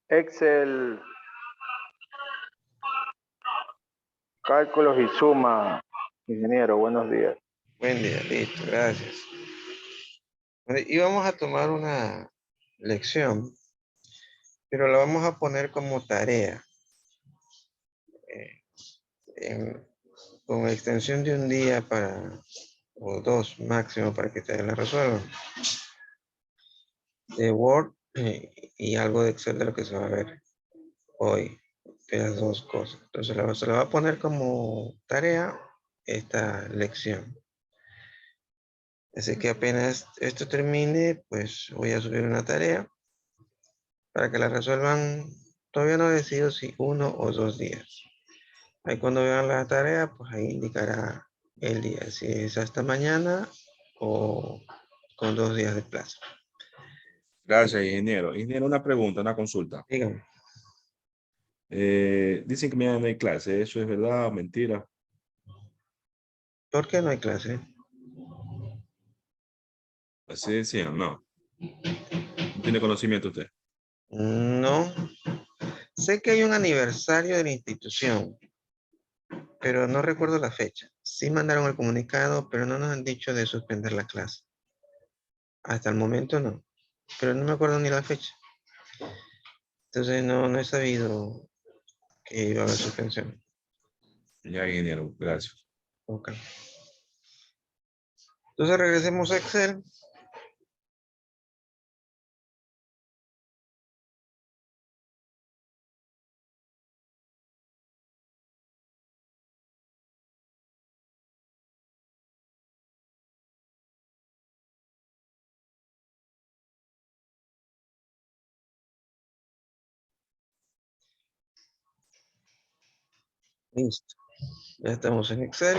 Excel, cálculos y suma. Ingeniero, buenos días. Buen día, listo, gracias. Y vamos a tomar una lección, pero la vamos a poner como tarea, eh, en- con extensión de un día o dos máximo para que ustedes la resuelvan. De Word y algo de Excel de lo que se va a ver hoy, de las dos cosas. Entonces se la va a poner como tarea esta lección. Así que apenas esto termine, pues voy a subir una tarea para que la resuelvan. Todavía no decido si 1 o 2 días. Ahí cuando vean la tarea, pues ahí indicará el día, si es hasta mañana o con 2 días de plazo. Gracias, ingeniero. Ingeniero, una pregunta, una consulta. Díganme, Dicen que mañana no hay clase. ¿Eso es verdad o mentira? ¿por qué no hay clase? Así decían, no. ¿No tiene conocimiento usted? No, sé que hay un aniversario de la institución, pero no recuerdo la fecha. Sí mandaron el comunicado, pero no nos han dicho de suspender la clase. Hasta el momento no, pero no me acuerdo ni la fecha. Entonces no he sabido que iba a haber suspensión. Ya, ingeniero, gracias. Ok. Entonces regresemos a Excel. Listo. Ya estamos en Excel.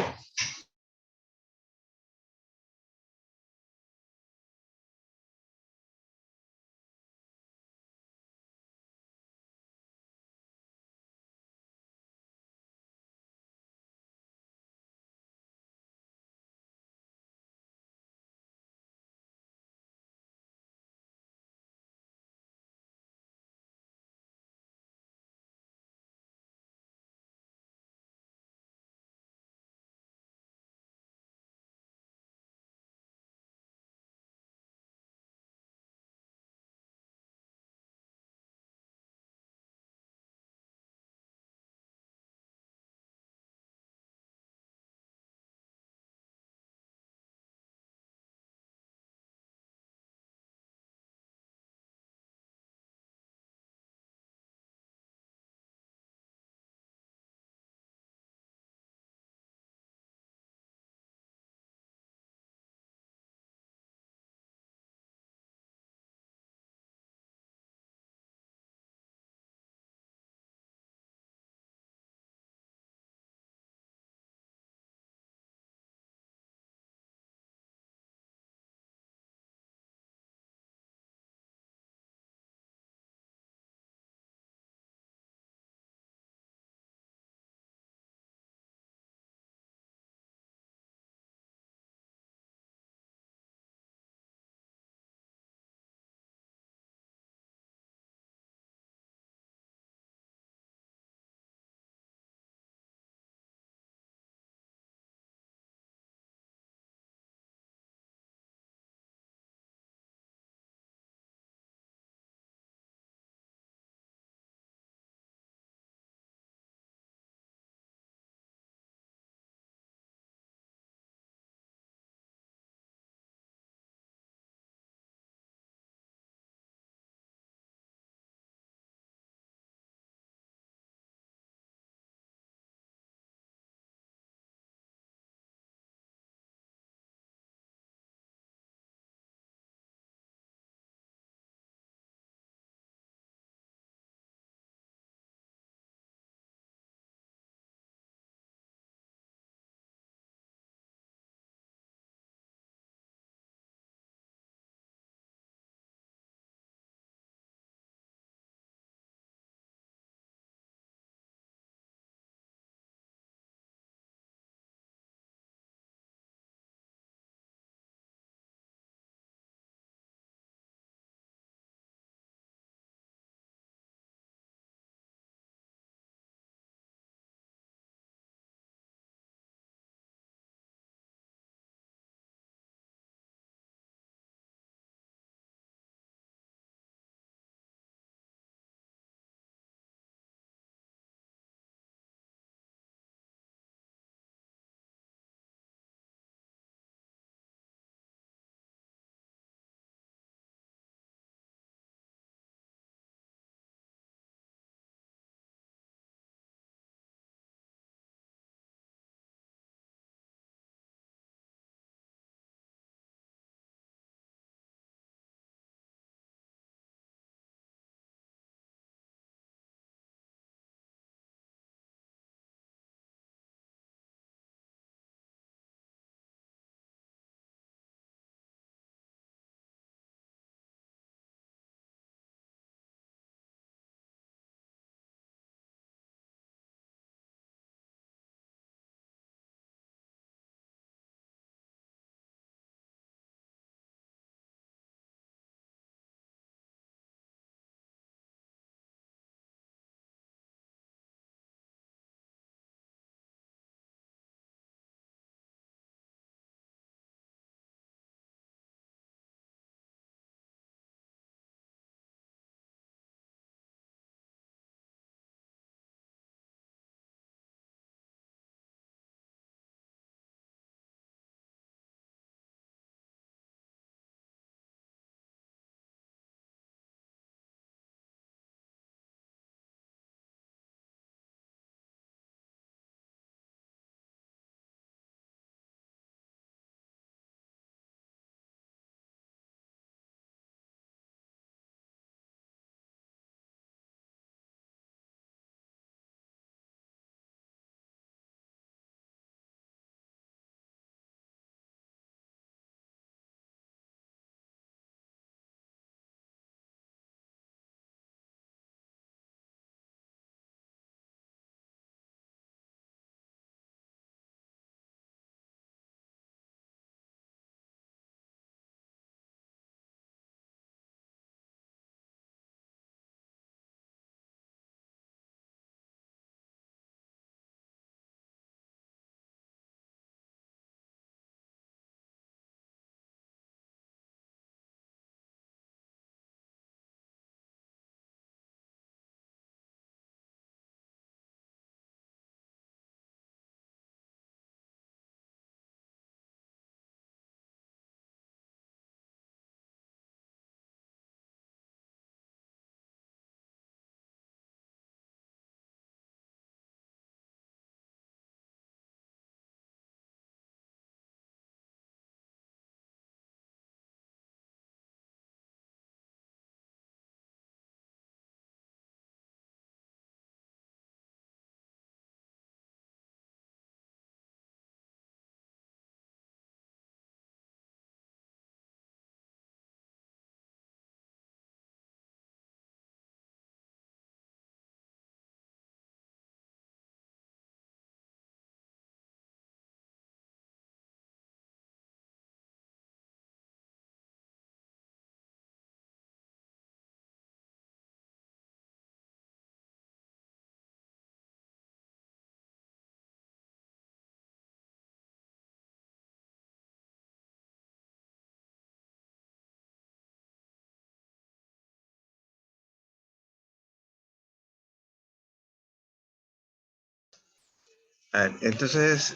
A ver, entonces,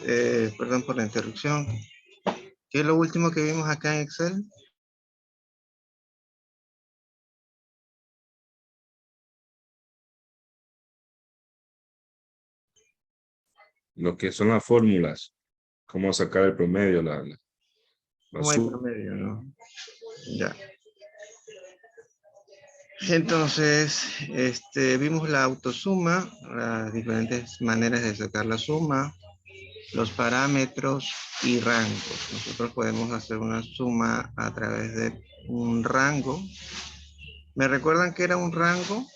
perdón por la interrupción. ¿Qué es lo último que vimos acá en Excel? Lo que son las fórmulas, cómo sacar el promedio, la ¿Cómo hay promedio, no? Ya. Entonces, vimos la autosuma, las diferentes maneras de sacar la suma, los parámetros y rangos. Nosotros podemos hacer una suma a través de un rango. ¿Me recuerdan que era un rango?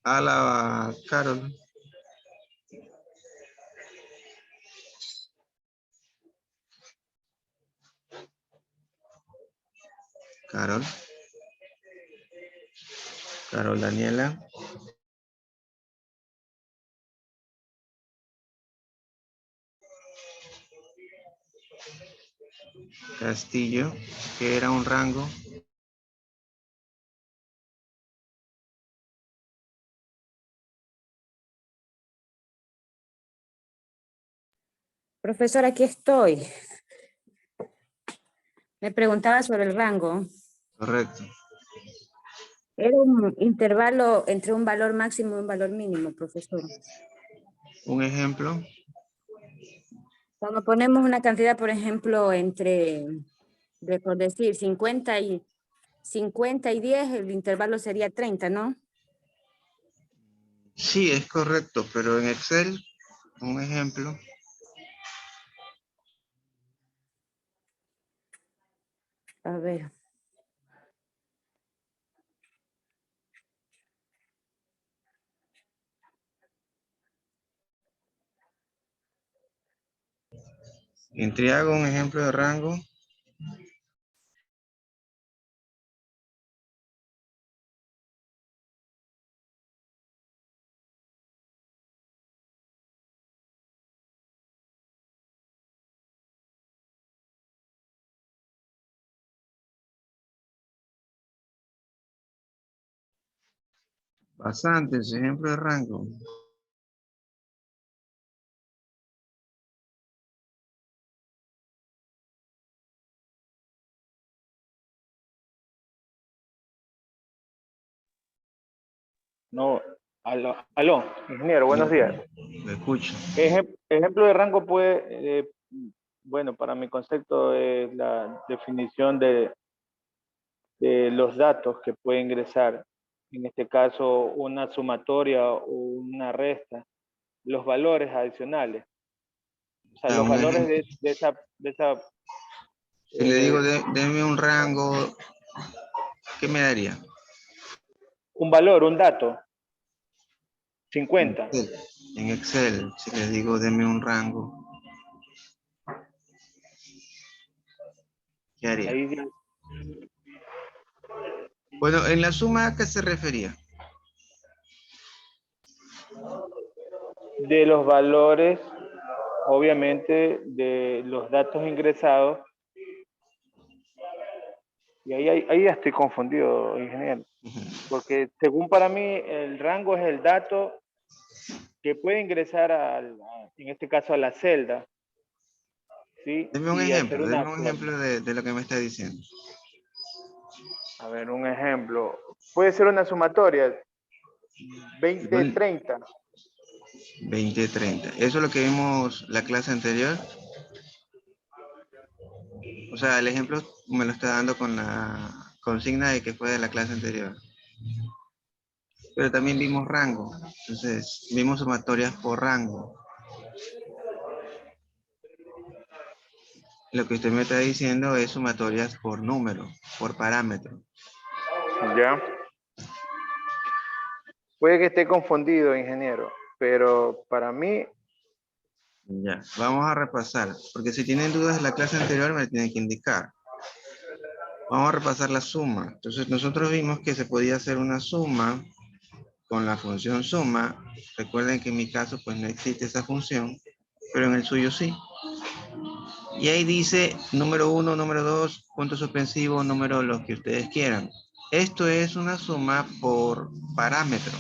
A la Carol. Carol. Carol Daniela. Castillo, que era un rango. Profesor, aquí estoy. Me preguntaba sobre el rango. Correcto. Era un intervalo entre un valor máximo y un valor mínimo, profesor. Un ejemplo. Cuando ponemos una cantidad, por ejemplo, por decir, 50 y 10, el intervalo sería 30, ¿no? Sí, es correcto, pero en Excel, un ejemplo. A ver. En Triago, un ejemplo de rango. Bastantes, ejemplo de rango. No, aló, ingeniero, buenos días. Lo escucho. Ejemplo de rango puede, bueno, para mi concepto es la definición de los datos que puede ingresar, en este caso una sumatoria o una resta, los valores adicionales. O sea, los valores de esa Si le digo, deme un rango, ¿qué me daría? un valor, un dato, 50. En Excel, si le digo, deme un rango, ¿qué haría? Ahí Bueno, en la suma, ¿a qué se refería? de los valores, obviamente, de los datos ingresados. Y ahí ya estoy confundido, ingeniero. Porque según para mí, el rango es el dato que puede ingresar, en este caso, a la celda. ¿Sí? Deme un Y hacer ejemplo, una deme un ejemplo de lo que me está diciendo. A ver, un ejemplo. Puede ser una sumatoria, 20-30. 20-30. ¿Eso es lo que vimos la clase anterior? O sea, el ejemplo me lo está dando con la consigna de que fue de la clase anterior. Pero también vimos rango. Entonces, vimos sumatorias por rango. Lo que usted me está diciendo es sumatorias por número, por parámetro. Ya. Puede que esté confundido, ingeniero, pero para mí... Ya, vamos a repasar, porque si tienen dudas de la clase anterior me tienen que indicar. Vamos a repasar la suma. Entonces nosotros vimos que se podía hacer una suma con la función suma. Recuerden que en mi caso pues no existe esa función, pero en el suyo sí. Y ahí dice número 1, número 2, punto suspensivo, número los que ustedes quieran. Esto es una suma por parámetro.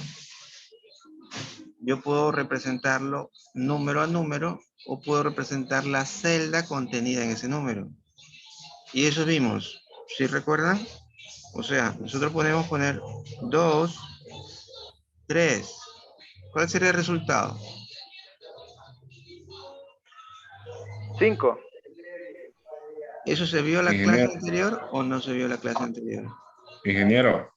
Yo puedo representarlo número a número o puedo representar la celda contenida en ese número. Y eso vimos, ¿sí recuerdan? O sea, nosotros podemos poner 2, 3. ¿Cuál sería el resultado? 5. ¿Eso se vio la clase Ingeniero, anterior o no se vio la clase anterior? ingeniero,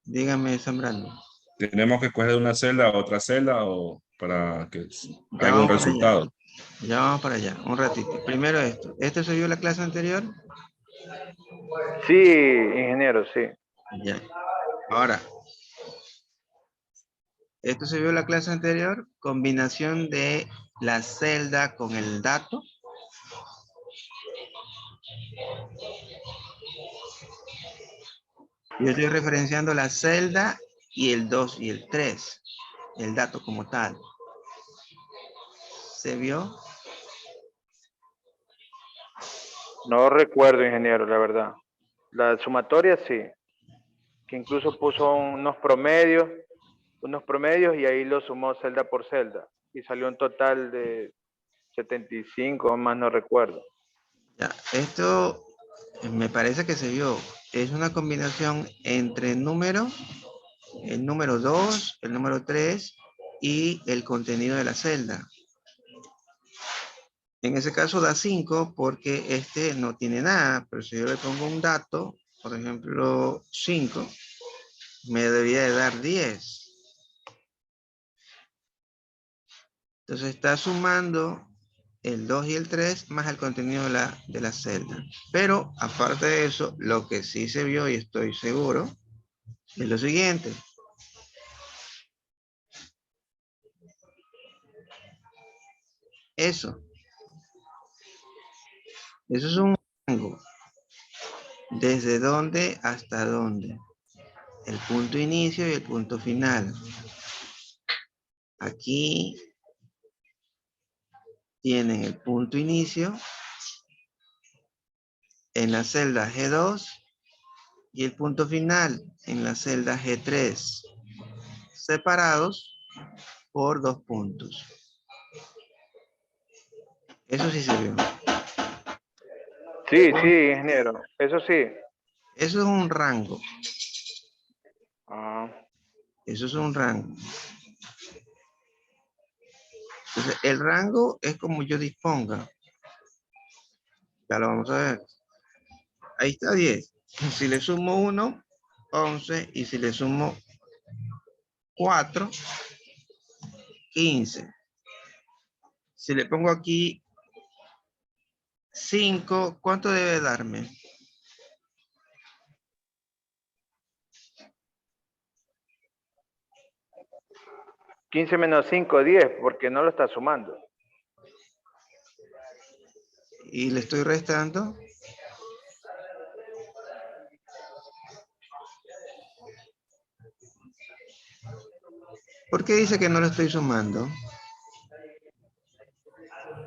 Dígame, Zambrano. ¿tenemos que escoger una celda a otra celda o para que Ya haga un vamos para allá. resultado? Ya vamos para allá, un ratito. Primero esto. ¿Esto se vio la clase anterior? Sí, ingeniero, sí. Ya. Ahora, esto se vio la clase anterior, combinación de la celda con el dato. Yo estoy referenciando la celda y el 2 y el 3, el dato como tal. ¿Se vio? No recuerdo, ingeniero, la verdad. La sumatoria sí, que incluso puso unos promedios y ahí lo sumó celda por celda. Y salió un total de 75, más no recuerdo. Ya, esto me parece que se vio. Es una combinación entre el número 2, el número 3 y el contenido de la celda. En ese caso da 5 porque este no tiene nada, pero si yo le pongo un dato, por ejemplo 5, me debería de dar 10. Entonces está sumando el 2 y el 3 más el contenido de la celda. Pero aparte de eso, lo que sí se vio y estoy seguro es lo siguiente. Eso es un rango. ¿Desde dónde hasta dónde? El punto inicio y el punto final. Aquí tienen el punto inicio en la celda G2 y el punto final en la celda G3, separados por 2 puntos. Eso sí se vio. Sí, sí, ingeniero, eso sí. Eso es un rango. Ah, Eso es un rango. Entonces, el rango es como yo disponga. Ya lo vamos a ver. Ahí está 10. Si le sumo 1, 11. Y si le sumo 4, 15. Si le pongo aquí 5, ¿cuánto debe darme? 15 menos 5, 10, porque no lo está sumando. Y le estoy restando. ¿Por qué dice que no lo estoy sumando?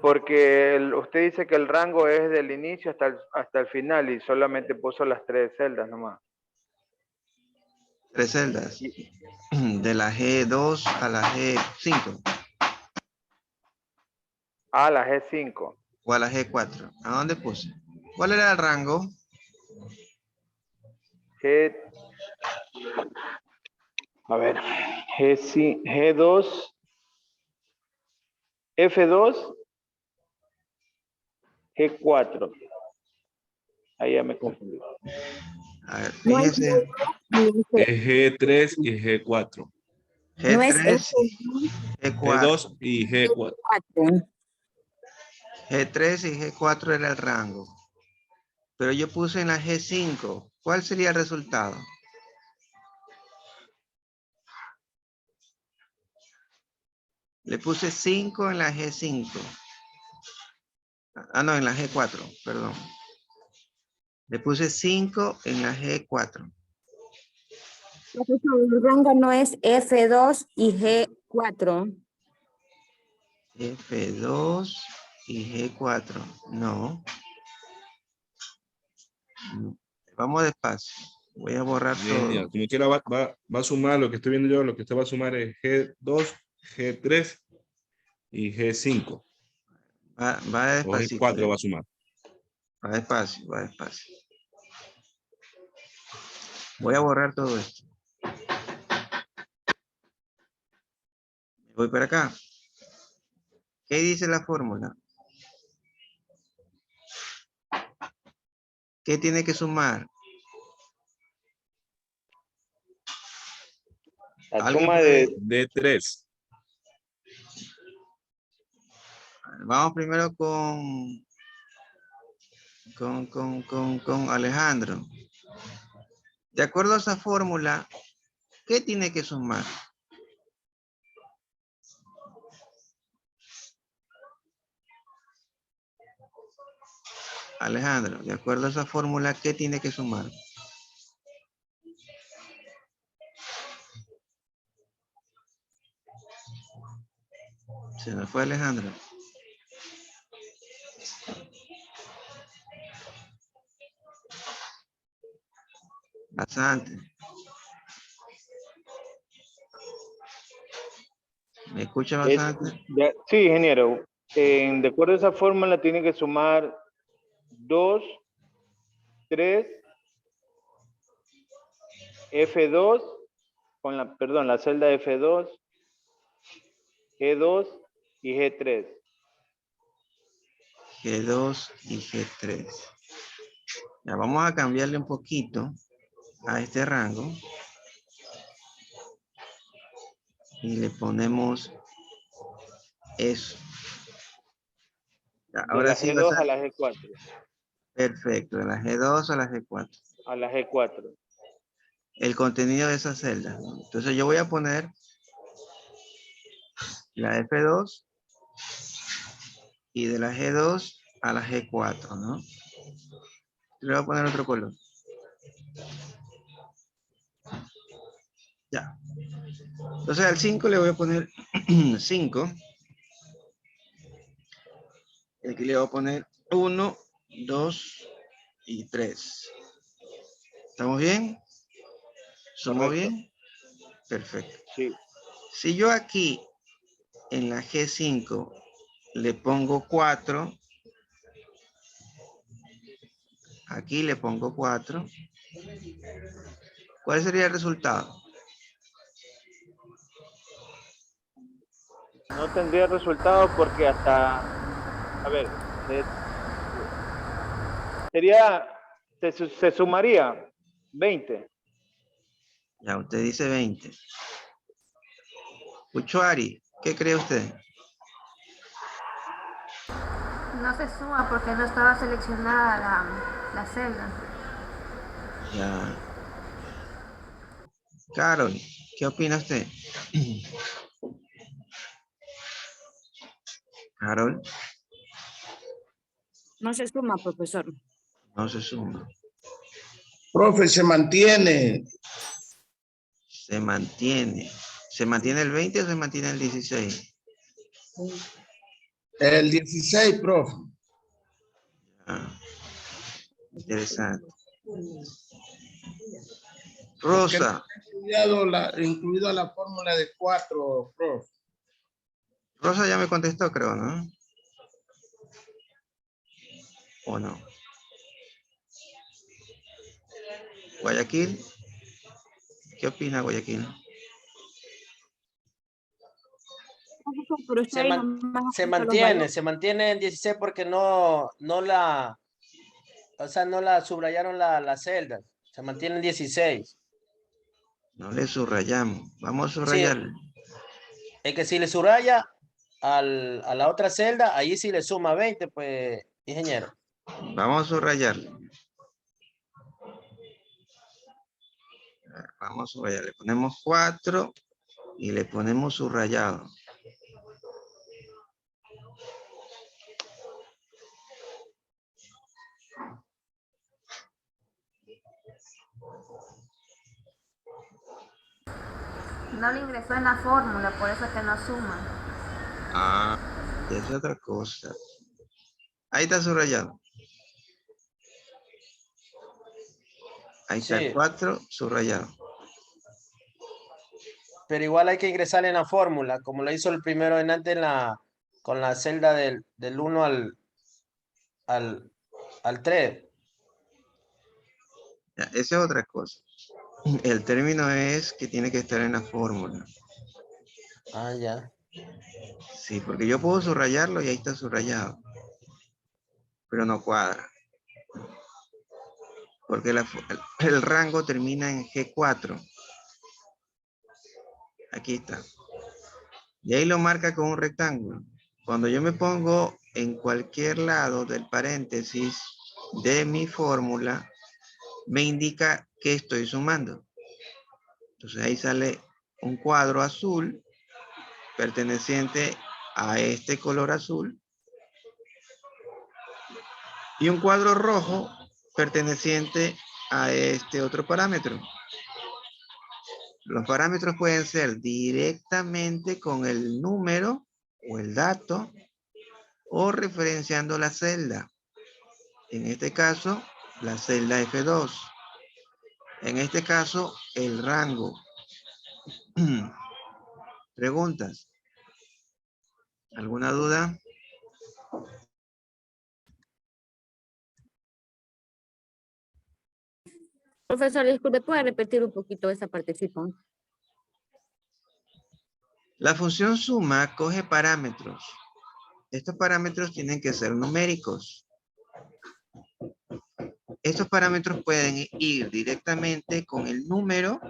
Porque usted dice que el rango es del inicio hasta el final y solamente puso las 3 celdas nomás. 3 celdas. Y, De la G2 a la G5. la G5. O a la G4. ¿A dónde puse? ¿Cuál era el rango? A ver, G2, F2, G4. Ahí ya me confundí. A ver, No es fíjese. Es G3 y G4. no es G3, G4. G2 y G4. F4. G3 y G4 era el rango. Pero yo puse en la G5. ¿Cuál sería el resultado? Le puse 5 en la G5. Ah, no, en la G4, perdón. Le puse 5 en la G4. El rango no es F2 y G4. F2 y G4. No. Vamos despacio. Voy a borrar Bien, todo. ya. Como quiera va a sumar, lo que estoy viendo yo, lo que usted va a sumar es G2, G3 y G5. Va O despacito. G4 va a sumar. Va despacio, va despacio. Voy a borrar todo esto. Voy para acá. ¿Qué dice la fórmula? ¿Qué tiene que sumar? La ¿Alguien suma puede? de D3. Vamos primero con Alejandro. De acuerdo a esa fórmula, ¿qué tiene que sumar? Alejandro, de acuerdo a esa fórmula, ¿qué tiene que sumar? Se me fue Alejandro. Bastante. ¿Me escucha es, bastante? sí, ingeniero. De acuerdo a esa fórmula tiene que sumar 2, 3, F2, perdón, la celda F2, G2 y G3. G2 y G3. Ya vamos a cambiarle un poquito a este rango. Y le ponemos eso. Ya, De ahora la sí va a G2 a ser la G4. perfecto. De la G2 a la G4. A la G4. El contenido de esa celda. Entonces yo voy a poner la F2 y de la G2 a la G4, ¿no? Le voy a poner otro color. Ya. Entonces al 5 le voy a poner 5. Y aquí le voy a poner 1, 2 y 3. ¿Estamos bien? ¿Somos Correcto. bien? Perfecto. Sí. Si yo aquí en la G5 le pongo 4, aquí le pongo 4, ¿cuál sería el resultado? No tendría resultado porque hasta, a ver, sería, se sumaría 20. Ya usted dice 20. Uchuari, ¿qué cree usted? No se suma porque no estaba seleccionada la celda. Ya. Carol, ¿qué opina usted? Carol, No se suma, profesor. no se suma. Profe, se mantiene. Se mantiene. ¿Se mantiene el 20 o se mantiene el 16? El 16, profe. Ah, interesante. Porque no Rosa. he incluido la fórmula de 4, profe. Rosa ya me contestó, creo, ¿no? ¿O no? Guayaquil. ¿Qué opina Guayaquil? Pero usted ahí nomás apunta los valores. Se mantiene en 16 porque no la subrayaron la celda. Se mantiene en 16. No le subrayamos. Vamos a Sí, subrayarle. es que si le subraya a la otra celda, ahí sí le suma 20, pues, ingeniero. Vamos a subrayarle. Vamos a subrayar. Le ponemos 4 y le ponemos subrayado. No le ingresó en la fórmula, por eso es que no suma. Ah, es otra cosa. Ahí está subrayado. Ahí está el Sí. 4 subrayado. Pero igual hay que ingresar en la fórmula, como lo hizo el primero en antes con la celda del 1 al 3. Ya, esa es otra cosa. El término es que tiene que estar en la fórmula. Ah, ya. Sí, porque yo puedo subrayarlo y ahí está subrayado. Pero no cuadra. Porque el rango termina en G4. Aquí está. Y ahí lo marca con un rectángulo. Cuando yo me pongo en cualquier lado del paréntesis de mi fórmula, me indica que estoy sumando. Entonces ahí sale un cuadro azul perteneciente a este color azul y un cuadro rojo perteneciente a este otro parámetro. Los parámetros pueden ser directamente con el número o el dato o referenciando la celda. En este caso, la celda F2. En este caso, el rango. ¿Preguntas? ¿Alguna duda? Profesor, disculpe, ¿puede repetir un poquito esa partecita? La función suma coge parámetros. Estos parámetros tienen que ser numéricos. Estos parámetros pueden ir directamente con el número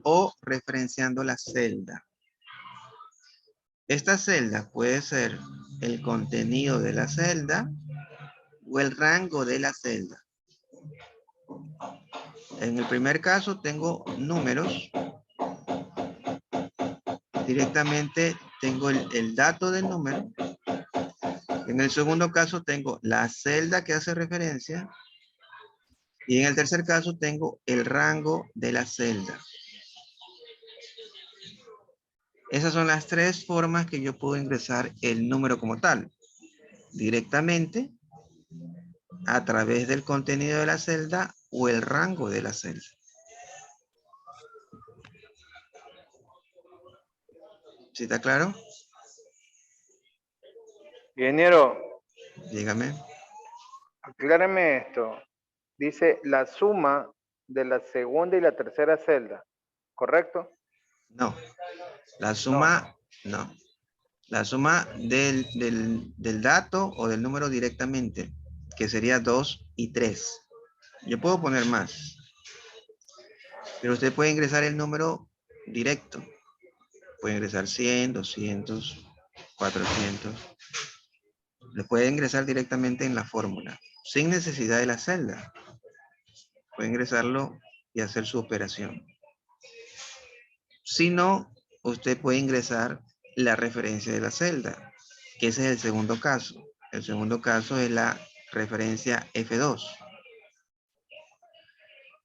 o referenciando la celda. Esta celda puede ser el contenido de la celda o el rango de la celda. En el primer caso tengo números. Directamente tengo el dato del número. En el segundo caso tengo la celda que hace referencia. Y en el tercer caso tengo el rango de la celda. Esas son las tres formas que yo puedo ingresar el número como tal. Directamente, a través del contenido de la celda o el rango de la celda. ¿Sí está claro? Ingeniero, Dígame. acláreme esto. Dice la suma de la segunda y la tercera celda, ¿correcto? No. La suma, no. La suma del dato o del número directamente, que sería 2 y 3. Yo puedo poner más. Pero usted puede ingresar el número directo. Puede ingresar 100, 200, 400. Le puede ingresar directamente en la fórmula, sin necesidad de la celda. Puede ingresarlo y hacer su operación. Si no, usted puede ingresar la referencia de la celda, que ese es el segundo caso. El segundo caso es la referencia F2.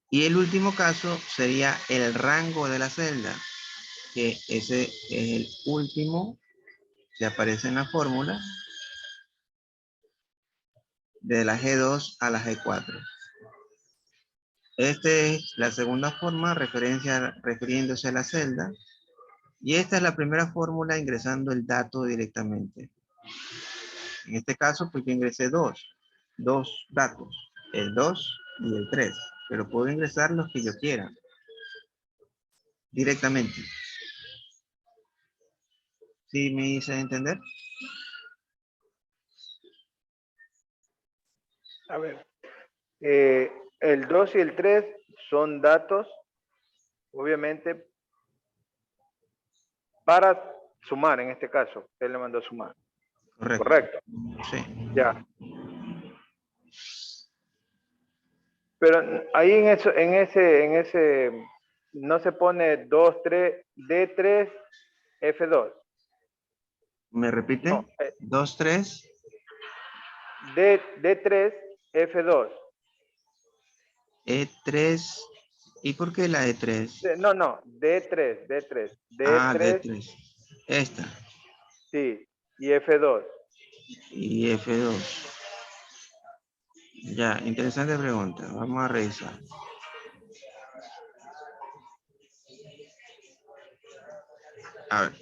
Y el último caso sería el rango de la celda, que ese es el último que aparece en la fórmula de la G2 a la G4. Esta es la segunda forma, refiriéndose a la celda. Y esta es la primera fórmula ingresando el dato directamente. En este caso, pues yo ingresé dos datos, el 2 y el 3, pero puedo ingresar los que yo quiera directamente. ¿Sí me hice entender? A ver, el 2 y el 3 son datos, obviamente, para sumar en este caso. Usted le mandó a sumar. Correcto. Correcto. Sí. Ya. Pero ahí en ese, no se pone 2, 3, D3, F2. ¿Me repite? No, 2, 3. D3, F2. E3. ¿Y por qué la E3? No, D3, D3. Ah, D3, D3. Esta. sí, y F2. Y F2. Ya, interesante pregunta. Vamos a revisar. A ver.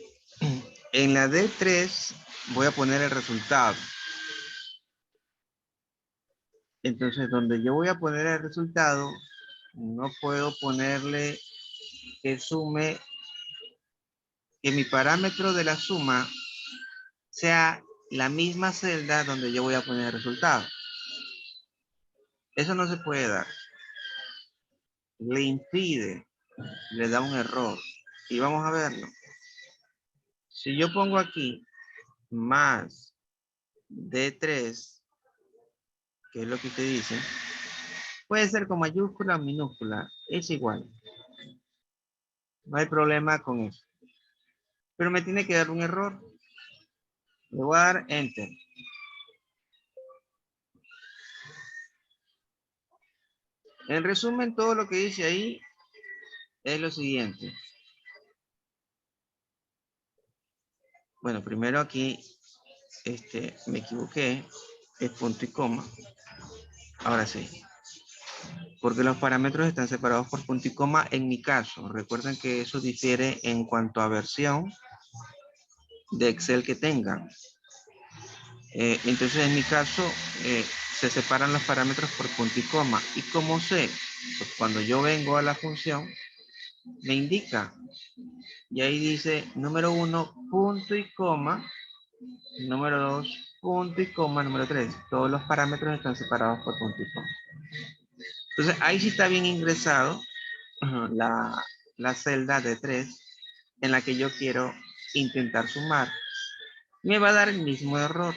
En la D3 voy a poner el resultado. Entonces, donde yo voy a poner el resultado, no puedo ponerle que sume, que mi parámetro de la suma sea la misma celda donde yo voy a poner el resultado. Eso no se puede dar. Le impide, le da un error. Y vamos a verlo. Si yo pongo aquí más D3, que es lo que usted dice, puede ser con mayúscula o minúscula, es igual. No hay problema con eso. Pero me tiene que dar un error. Le voy a dar Enter. En resumen, todo lo que dice ahí es lo siguiente. Bueno, primero aquí me equivoqué. Es punto y coma. Ahora sí. Porque los parámetros están separados por punto y coma en mi caso. Recuerden que eso difiere en cuanto a versión de Excel que tengan. Entonces, en mi caso, se separan los parámetros por punto y coma. ¿Y cómo sé? Pues cuando yo vengo a la función, me indica. Y ahí dice, número 1, punto y coma. Número 2, punto y coma. Número 3. Todos los parámetros están separados por punto y coma. Entonces, ahí sí está bien ingresado la celda de 3 en la que yo quiero intentar sumar. Me va a dar el mismo error.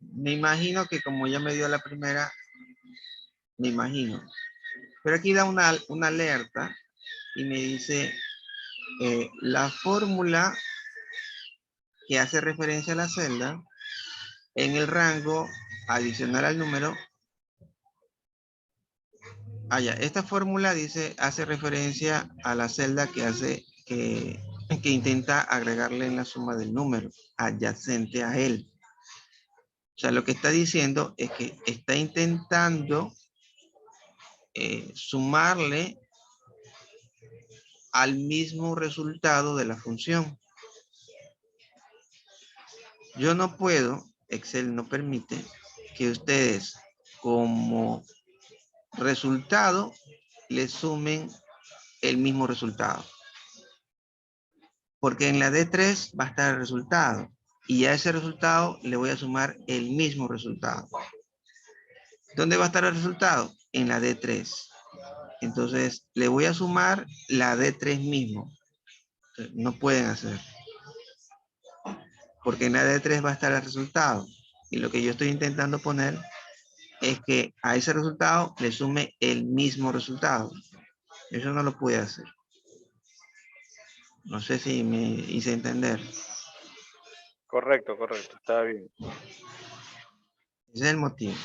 Me imagino que como ya me dio la primera, me imagino. Pero aquí da una alerta y me dice la fórmula que hace referencia a la celda en el rango adicional al número. Esta fórmula dice, hace referencia a la celda que intenta agregarle en la suma del número adyacente a él. O sea, lo que está diciendo es que está intentando sumarle al mismo resultado de la función. Yo no puedo, Excel no permite que ustedes como resultado le sumen el mismo resultado. Porque en la D3 va a estar el resultado y a ese resultado le voy a sumar el mismo resultado. ¿Dónde va a estar el resultado? En la D3. Entonces le voy a sumar la D3 mismo. No pueden hacer. Porque en la D3 va a estar el resultado. Y lo que yo estoy intentando poner es que a ese resultado le sume el mismo resultado. Eso no lo puede hacer. No sé si me hice entender. Correcto, está bien. Ese es el motivo.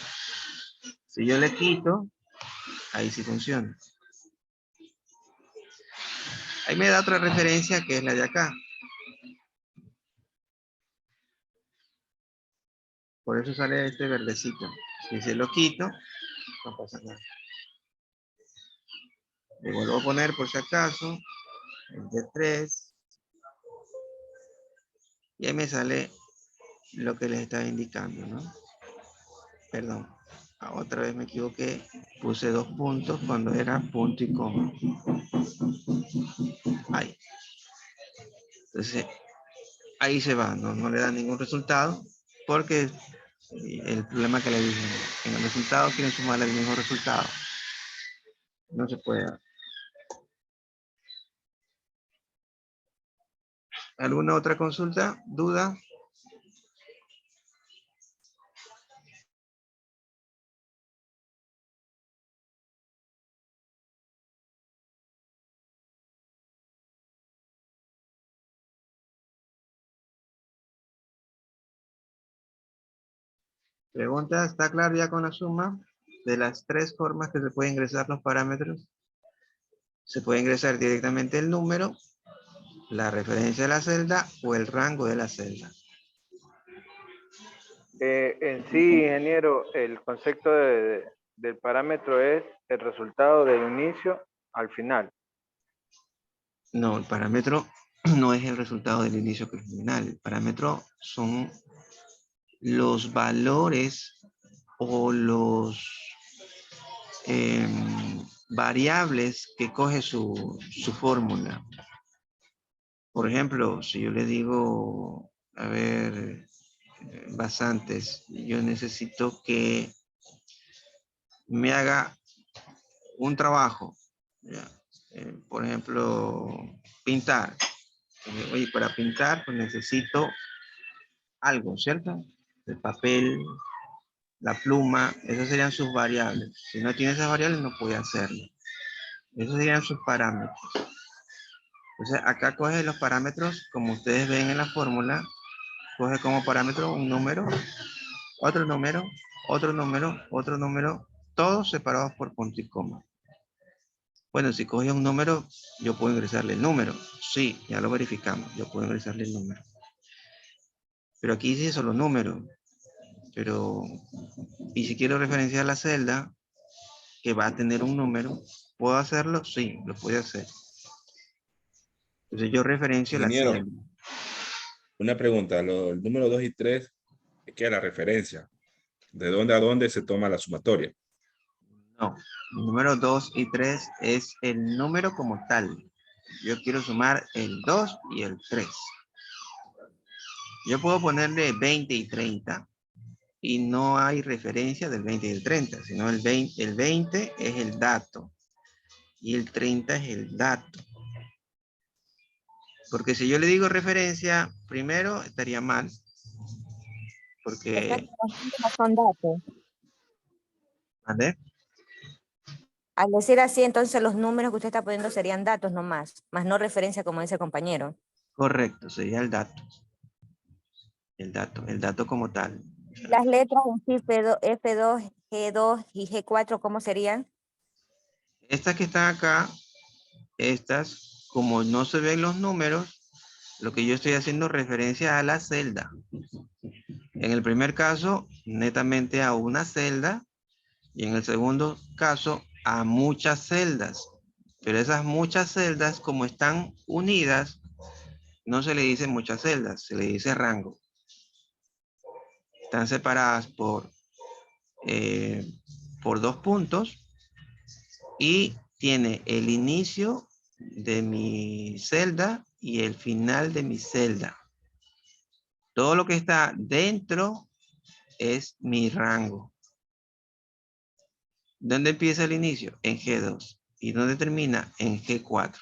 Si yo le quito, ahí sí funciona. Ahí me da otra referencia que es la de acá. Por eso sale este verdecito. Si se lo quito, no pasa nada. Le vuelvo a poner por si acaso el de 3. Y ahí me sale lo que les estaba indicando, ¿no? Perdón. Otra vez me equivoqué. Puse 2 puntos cuando era punto y coma. Ahí. Entonces, ahí se va. No le da ningún resultado. Porque el problema que le dije. En el resultado quieren sumarle el mismo resultado. No se puede dar. ¿Alguna otra consulta? ¿Duda? Pregunta, ¿está claro ya con la suma? De las 3 formas que se pueden ingresar los parámetros. Se puede ingresar directamente el número, ¿La referencia de la celda o el rango de la celda? En sí, ingeniero, el concepto del parámetro es el resultado del inicio al final. No, el parámetro no es el resultado del inicio que el final. El parámetro son los valores o los variables que coge su fórmula. Por ejemplo, si yo le digo, a ver, basantes, yo necesito que me haga un trabajo, ¿ya? Por ejemplo, pintar. Oye, para pintar pues necesito algo, ¿cierto? El papel, la pluma, esas serían sus variables. Si no tiene esas variables no puede hacerlo. Esos serían sus parámetros. Entonces acá coge los parámetros, como ustedes ven en la fórmula, coge como parámetro un número, otro número, otro número, otro número, todos separados por punto y coma. Bueno, si coge un número, yo puedo ingresarle el número. Sí, ya lo verificamos, yo puedo ingresarle el número. Pero aquí dice solo número. Pero, y si quiero referenciar la celda, que va a tener un número, ¿puedo hacerlo? Sí, lo puedo hacer. Entonces yo referencio la Ingeniero, celda. una pregunta. El número 2 y 3 es que es la referencia. ¿De dónde a dónde se toma la sumatoria? No, el número 2 y 3 es el número como tal. Yo quiero sumar el 2 y el 3. Yo puedo ponerle 20 y 30 y no hay referencia del 20 y el 30, sino el 20 es el dato y el 30 es el dato. Porque si yo le digo referencia, primero estaría mal. Porque... No son datos. ¿Vale? Al decir así, entonces los números que usted está poniendo serían datos nomás, más no referencia como dice el compañero. Correcto, sería el dato. El dato como tal. Las letras en sí, F2, G2 y G4, ¿cómo serían? Estas que están acá, estas, como no se ven los números, lo que yo estoy haciendo referencia a la celda. En el primer caso, netamente a una celda, y en el segundo caso, a muchas celdas. Pero esas muchas celdas, como están unidas, no se le dice muchas celdas, se le dice rango. Están separadas por 2 puntos y tiene el inicio de mi celda y el final de mi celda. Todo lo que está dentro es mi rango. ¿Dónde empieza el inicio? En G2. ¿Y dónde termina? En G4.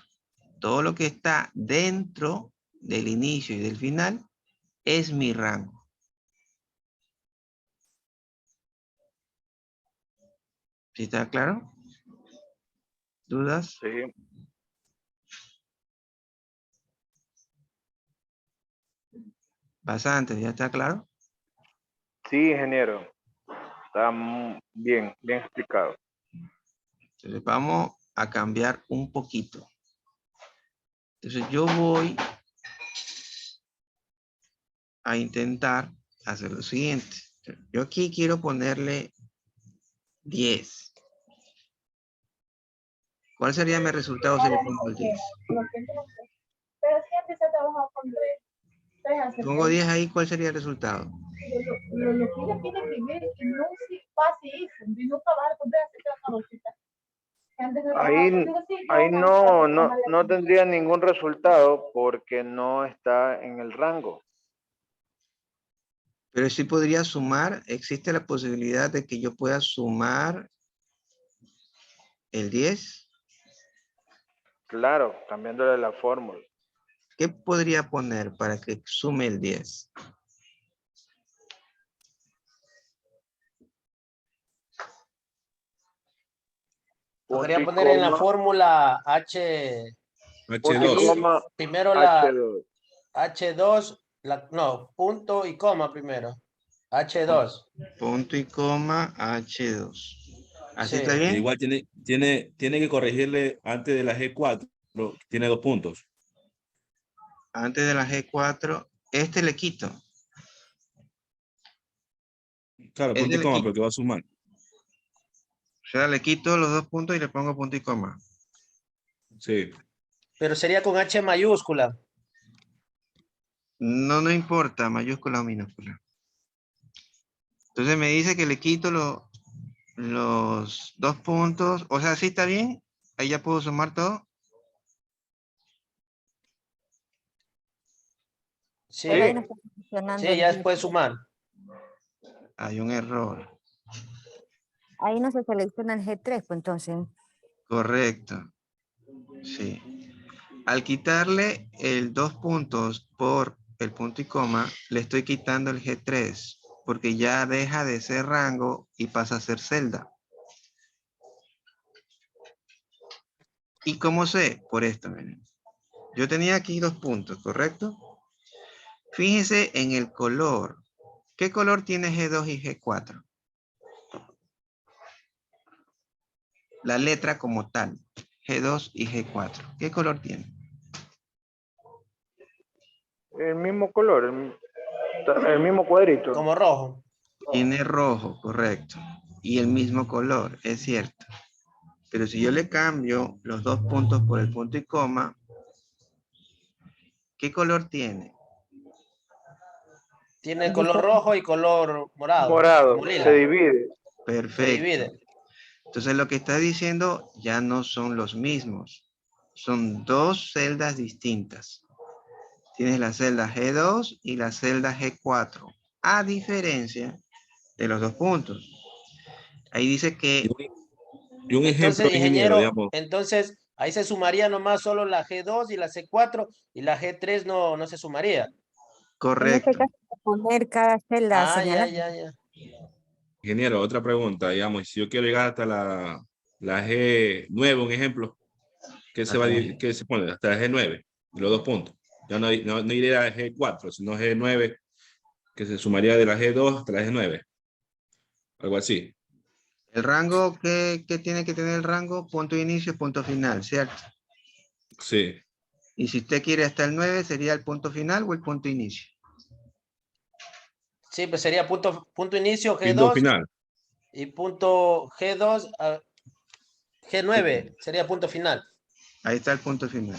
Todo lo que está dentro del inicio y del final es mi rango. ¿Sí está claro? ¿Dudas? Sí. Bastante, ¿ya está claro? Sí, ingeniero. Está bien explicado. Entonces vamos a cambiar un poquito. Entonces yo voy a intentar hacer lo siguiente. Yo aquí quiero ponerle 10. ¿Cuál sería mi resultado si le pongo el 10? Pero siempre se ha trabajado con tres. Pongo 10 ahí, ¿cuál sería el resultado? Lo que ella pide primero es que no se pase eso, de no acabar con Ahí no tendría ningún resultado porque no está en el rango. Pero sí podría sumar, existe la posibilidad de que yo pueda sumar el 10. Claro, cambiándole la fórmula. ¿Qué podría poner para que sume el 10? Podría poner en la fórmula H. Punto y H2. coma, Primero la H2. H2, no, punto y coma primero. H2. Punto y coma H2. ¿Así está Sí. bien? Igual tiene que corregirle antes de la G4. Tiene 2 puntos. antes de la G4, este le quito. Claro, Este punto y le coma, quito. porque va a sumar. O sea, le quito los 2 puntos y le pongo punto y coma. Sí. Pero sería con H mayúscula. No, no importa, mayúscula o minúscula. Entonces me dice que le quito los 2 puntos. O sea, ¿sí está bien? Ahí ya puedo sumar todo. Sí, Pero ahí no está funcionando sí, el ya GIF. puede sumar. Hay un error. Ahí no se selecciona el G3, pues entonces. Correcto. Sí. Al quitarle el 2 puntos por el punto y coma, le estoy quitando el G3, porque ya deja de ser rango y pasa a ser celda. ¿Y cómo sé? Por esto, miren. Yo tenía aquí 2 puntos, ¿correcto? Fíjense en el color. ¿Qué color tiene G2 y G4? La letra como tal. G2 y G4. ¿Qué color tiene? El mismo color, el mismo cuadrito. Como rojo. Tiene rojo, correcto. Y el mismo color, es cierto. Pero si yo le cambio los 2 puntos por el punto y coma, ¿qué color tiene? Tiene color rojo y color morado. Morado, Como se lila. divide. Se Perfecto. divide. Entonces lo que está diciendo ya no son los mismos. Son 2 celdas distintas. Tienes la celda G2 y la celda G4. A diferencia de los 2 puntos. Ahí dice que Y un ejemplo, Entonces, ingeniero, ingeniero, digamos. entonces ahí se sumaría nomás solo la G2 y la C4 y la G3 no se sumaría. En este correcto. caso, poner cada celda Ah, ya, señalada. ya. Ingeniero, otra pregunta, digamos, si yo quiero llegar hasta la G9, un ejemplo, ¿qué se va a, qué se pone? Hasta la G9, los 2 puntos. Ya no iría a la G4, sino G9, que se sumaría de la G2 hasta la G9. Algo así. El rango, ¿qué tiene que tener el rango? Punto de inicio, punto final, ¿cierto? Sí. Y si usted quiere hasta el 9, ¿sería el punto final o el punto de inicio? Sí, pues sería punto inicio Punto G2 final. y punto G2 a G9 sería punto final. Ahí está el punto final.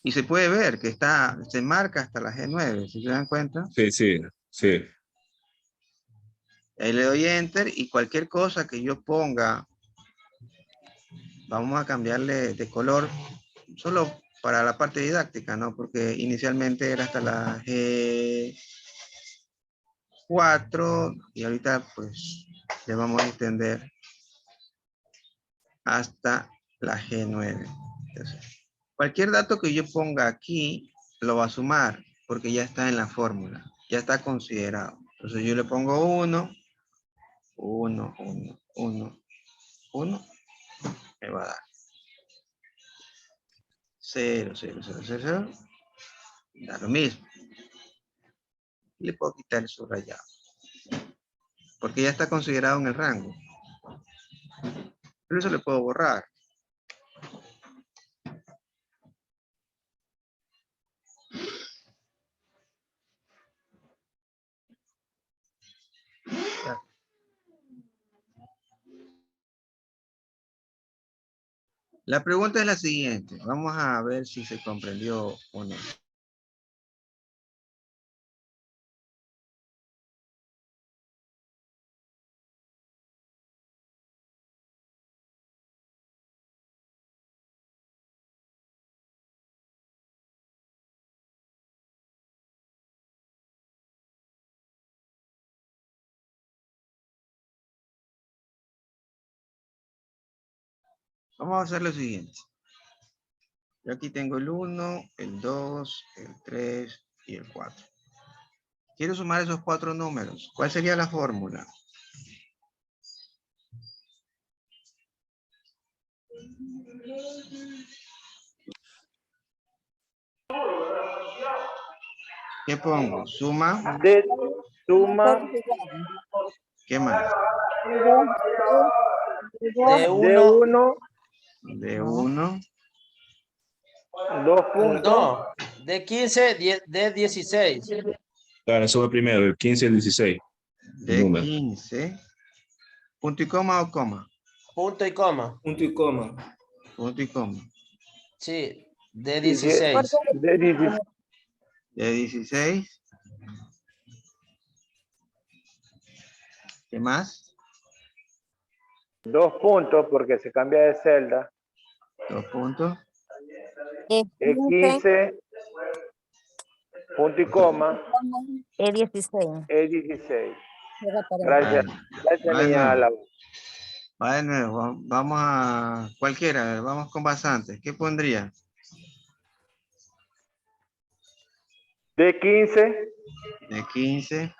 Y se puede ver que se marca hasta la G9, si se dan cuenta. Sí, sí, sí. Ahí le doy Enter y cualquier cosa que yo ponga, vamos a cambiarle de color, solo para la parte didáctica, ¿no? Porque inicialmente era hasta la G4 y ahorita pues le vamos a extender hasta la G9. Entonces, cualquier dato que yo ponga aquí lo va a sumar porque ya está en la fórmula, ya está considerado. Entonces yo le pongo 1, 1, 1, 1, 1, me va a dar 0, 0, 0, 0, 0, da lo mismo. Le puedo quitar el subrayado porque ya está considerado en el rango. Pero eso le puedo borrar. La pregunta es la siguiente. Vamos a ver si se comprendió o no. Vamos a hacer lo siguiente. Yo aquí tengo el 1, el 2, el 3 y el 4. Quiero sumar esos 4 números. ¿Cuál sería la fórmula? ¿Qué pongo? Suma. De suma ¿Qué más? De de 1, 1, De 1. 2 puntos, no, D15, D16. Claro, eso va primero, el 15 y el 16. De Número. 15. ¿Punto y coma o coma? Punto y coma. Punto y coma. Punto y coma. Sí, Y D16. de 16. De 16. ¿Qué más? 2 puntos porque se cambia de celda. 2 puntos. E15, punto y coma, E16. E16. Juega para Gracias. Gracias, Va de niña nuevo. Álvaro. Va de nuevo. Vamos a cualquiera. Vamos con basantes. ¿Qué pondría? D15, De 15.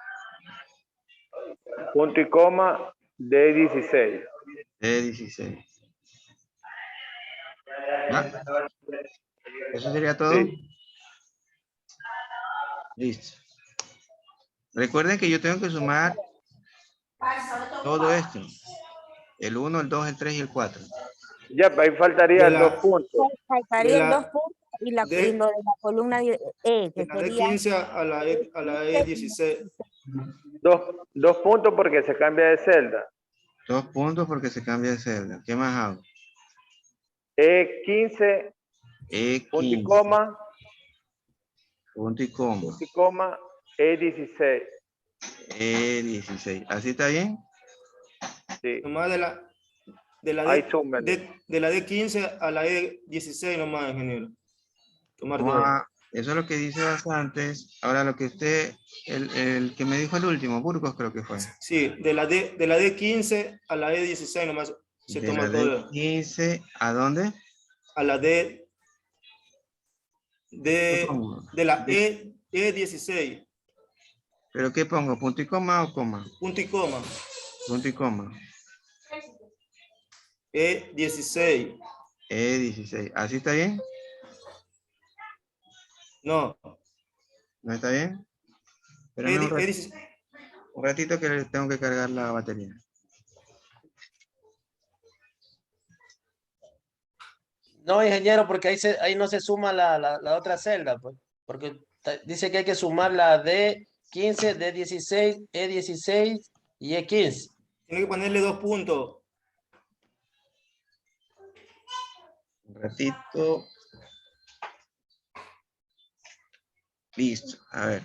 punto y coma, D16. De 16. ¿Ya? ¿Eso sería todo? Sí. Listo. Recuerden que yo tengo que sumar todo esto. El 1, el 2, el 3 y el 4. Ya, ahí faltarían De la- 2 puntos. Faltarían de la- 2 puntos y, lo de- de la columna E, que De la sería D15 a la E16. 2 puntos porque se cambia de celda. 2 puntos porque se cambia de celda. ¿Qué más hago? E15, punto y E15. coma, Punto y coma. punto y coma, E16. E16. ¿Así está bien? Sí. Nomás de la Ahí D, súmenle. de la D15 a la E16 nomás, ingeniero. Tomar Vamos dos. eso es lo que dice bastantes. Ahora lo que usted, el que me dijo el último, Burgos creo que fue. Sí, de la D15 a la E16 nomás se De toma la todo. D15, ¿a dónde? A la D, ¿Qué pongo? de la E16. ¿Pero qué pongo? ¿Punto y coma o coma? Punto y coma. Punto y coma. E16. E16. ¿Así está bien? No. ¿No está bien? Espérame E16. un ratito que le tengo que cargar la batería. No, ingeniero, porque ahí no se suma la otra celda, pues. Porque dice que hay que sumar la D15, D16, E16 y E15. Tiene que ponerle 2 puntos. Un ratito. Listo. A ver.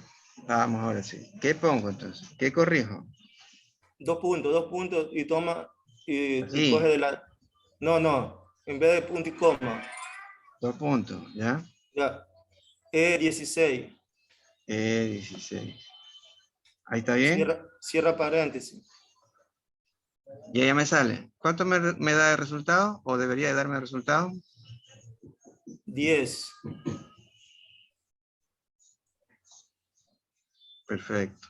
Vamos ahora sí. ¿Qué pongo entonces? ¿Qué corrijo? 2 puntos y toma y Sí. coge de la. No. En vez de punto y coma. 2 puntos, ¿ya? Ya. E16. E16. Ahí está bien. Cierra paréntesis. Y ya me sale. ¿Cuánto me da el resultado? ¿O debería de darme el resultado? 10. Perfecto.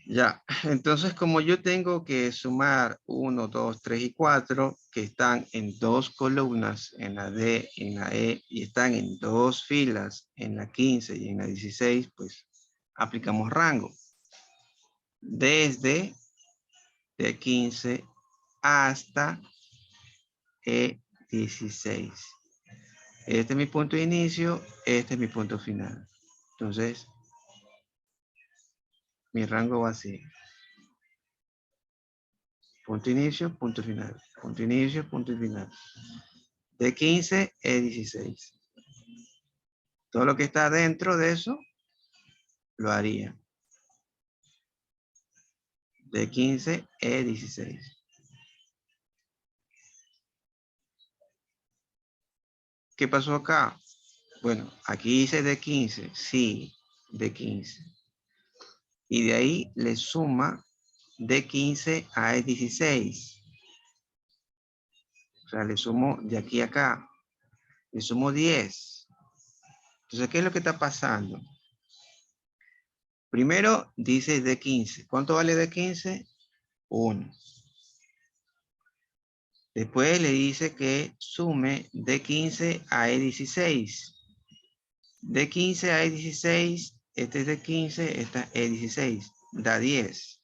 Ya, entonces como yo tengo que sumar 1, 2, 3 y 4, que están en 2 columnas, en la D, en la E, y están en 2 filas, en la 15 y en la 16, pues aplicamos rango. Desde D15 hasta E16. Este es mi punto de inicio, este es mi punto final. Entonces, mi rango va así. Punto inicio, punto final. Punto inicio, punto final. De 15 es 16. Todo lo que está dentro de eso, lo haría. De 15 es 16. ¿Qué pasó acá? Bueno, aquí dice de 15. Sí, de 15. Y de ahí le suma de 15 a 16. O sea, le sumo de aquí a acá. Le sumo 10. Entonces, ¿qué es lo que está pasando? Primero dice de 15. ¿Cuánto vale de 15? 1. Después le dice que sume de 15 a E16. De 15 a E16, este es de 15, esta es E16. Da 10.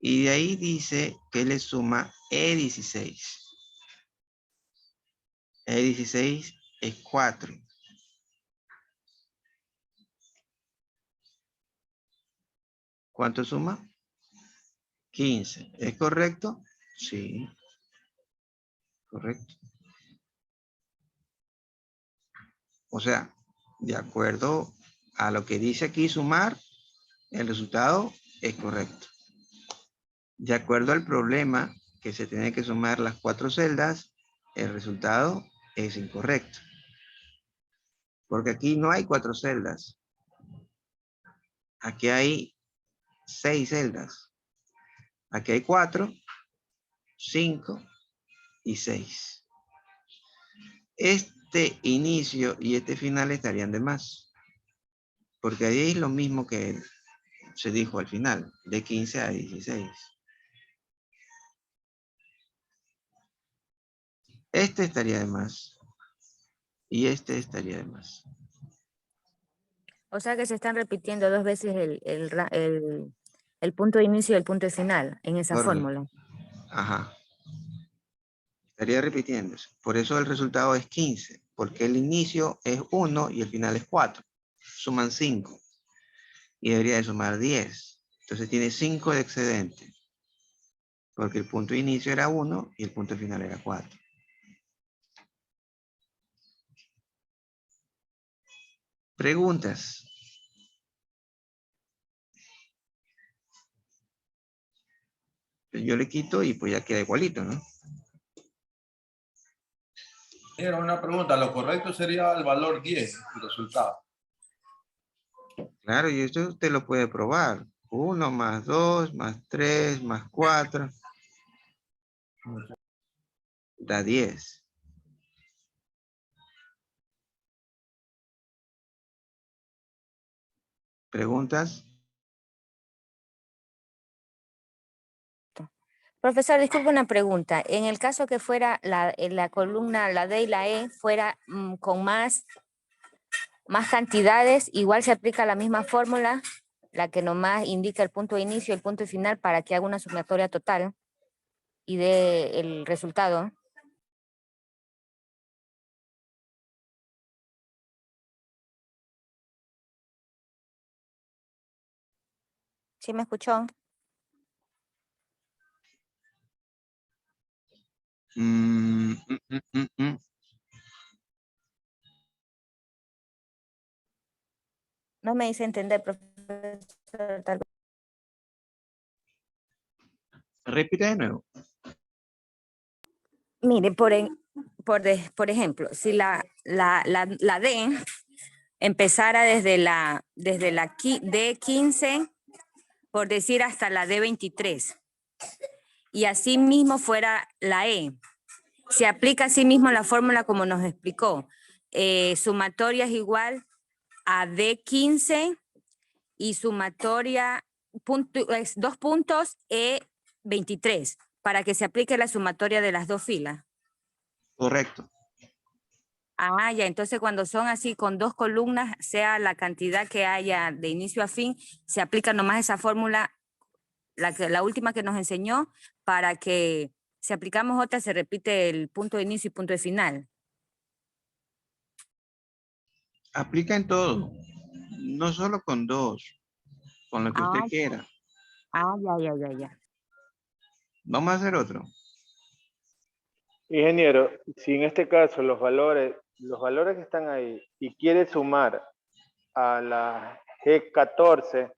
Y de ahí dice que le suma E16. E16 es 4. ¿Cuánto suma? 15. ¿Es correcto? Sí. Correcto. O sea, de acuerdo a lo que dice aquí sumar, el resultado es correcto. De acuerdo al problema que se tiene que sumar las 4 celdas, el resultado es incorrecto. Porque aquí no hay 4 celdas. Aquí hay 6 celdas. Aquí hay 4, 5 y 6. Este inicio y este final estarían de más. Porque ahí es lo mismo que se dijo al final, de 15 a 16. Este estaría de más. Y este estaría de más. O sea que se están repitiendo 2 veces el punto de inicio y el punto de final en esa Correcto. fórmula. Ajá. Estaría repitiéndose. Por eso el resultado es 15. Porque el inicio es 1 y el final es 4. Suman 5. Y debería de sumar 10. Entonces tiene 5 de excedente. Porque el punto de inicio era 1 y el punto final era 4. Preguntas. Yo le quito y pues ya queda igualito, ¿no? Era una pregunta, lo correcto sería el valor 10, el resultado. Claro, y esto usted lo puede probar. 1 más 2 más 3 más 4 da 10. ¿Preguntas? Profesor, disculpe una pregunta. En el caso que fuera la columna, la D y la E, fuera con más cantidades, igual se aplica la misma fórmula, la que nomás indica el punto de inicio y el punto de final para que haga una sumatoria total y dé el resultado. ¿Sí me escuchó? No me hice entender, profesor. Tal vez. Repite de nuevo. Mire, por ejemplo, si la D empezara desde la D15, por decir hasta la D23, y así mismo fuera la E, se aplica así mismo la fórmula como nos explicó. Sumatoria es igual a D15 y sumatoria es 2 puntos E23 para que se aplique la sumatoria de las 2 filas. Correcto. Ah, ya, entonces cuando son así con 2 columnas, sea la cantidad que haya de inicio a fin, se aplica nomás esa fórmula, la última que nos enseñó, para que si aplicamos otra se repite el punto de inicio y punto de final. Aplica en todo. No solo con 2. Con lo que usted quiera. Ya. Vamos a hacer otro. Ingeniero, si en este caso los valores que están ahí y quiere sumar a la G14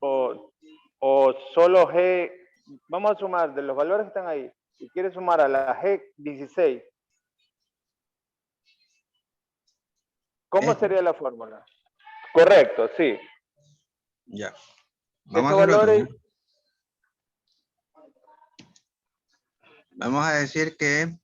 o solo G, vamos a sumar de los valores que están ahí y quiere sumar a la G16, ¿cómo sería la fórmula? Correcto, sí. Ya. Vamos a Estos hacer otro. valores, Vamos a decir que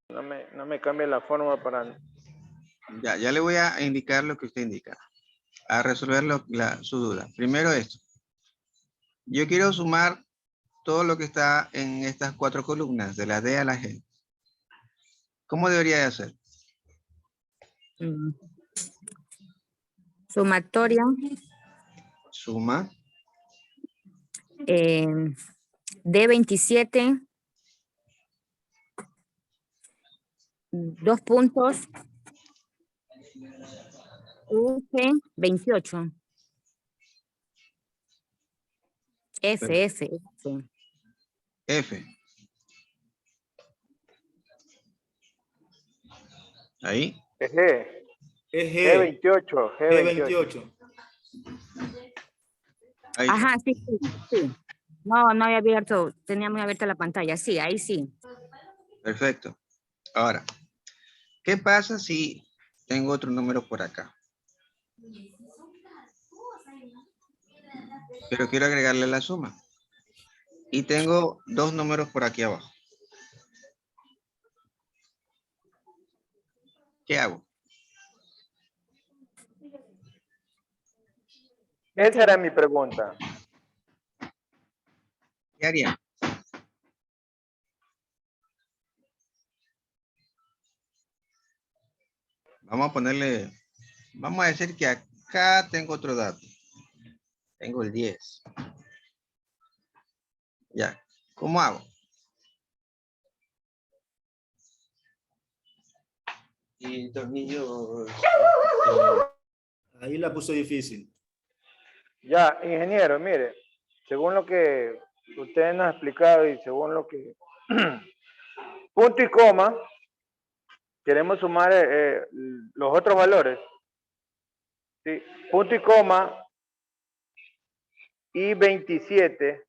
no me cambie la fórmula para... ya le voy a indicar lo que usted indica. A resolver su duda. Primero esto. Yo quiero sumar todo lo que está en estas 4 columnas, de la D a la G. ¿Cómo debería de hacer? Sumatoria. Suma. D27, 2 puntos, F28. F. F. Ahí. G. Es G. G28. G28. Ahí. Ajá, sí. No había abierto, tenía muy abierta la pantalla. Sí, ahí sí. Perfecto. Ahora, ¿qué pasa si tengo otro número por acá? Pero quiero agregarle la suma. Y tengo dos números por aquí abajo. ¿Qué hago? Esa era mi pregunta. ¿Qué haría? Vamos a ponerle, vamos a decir que acá tengo otro dato. Tengo el 10. Ya, ¿cómo hago? Y tornillos. Ahí la puso difícil. Ya, ingeniero, mire, según lo que usted nos ha explicado y según lo que punto y coma, queremos sumar los otros valores. ¿Sí? Punto y coma y 27,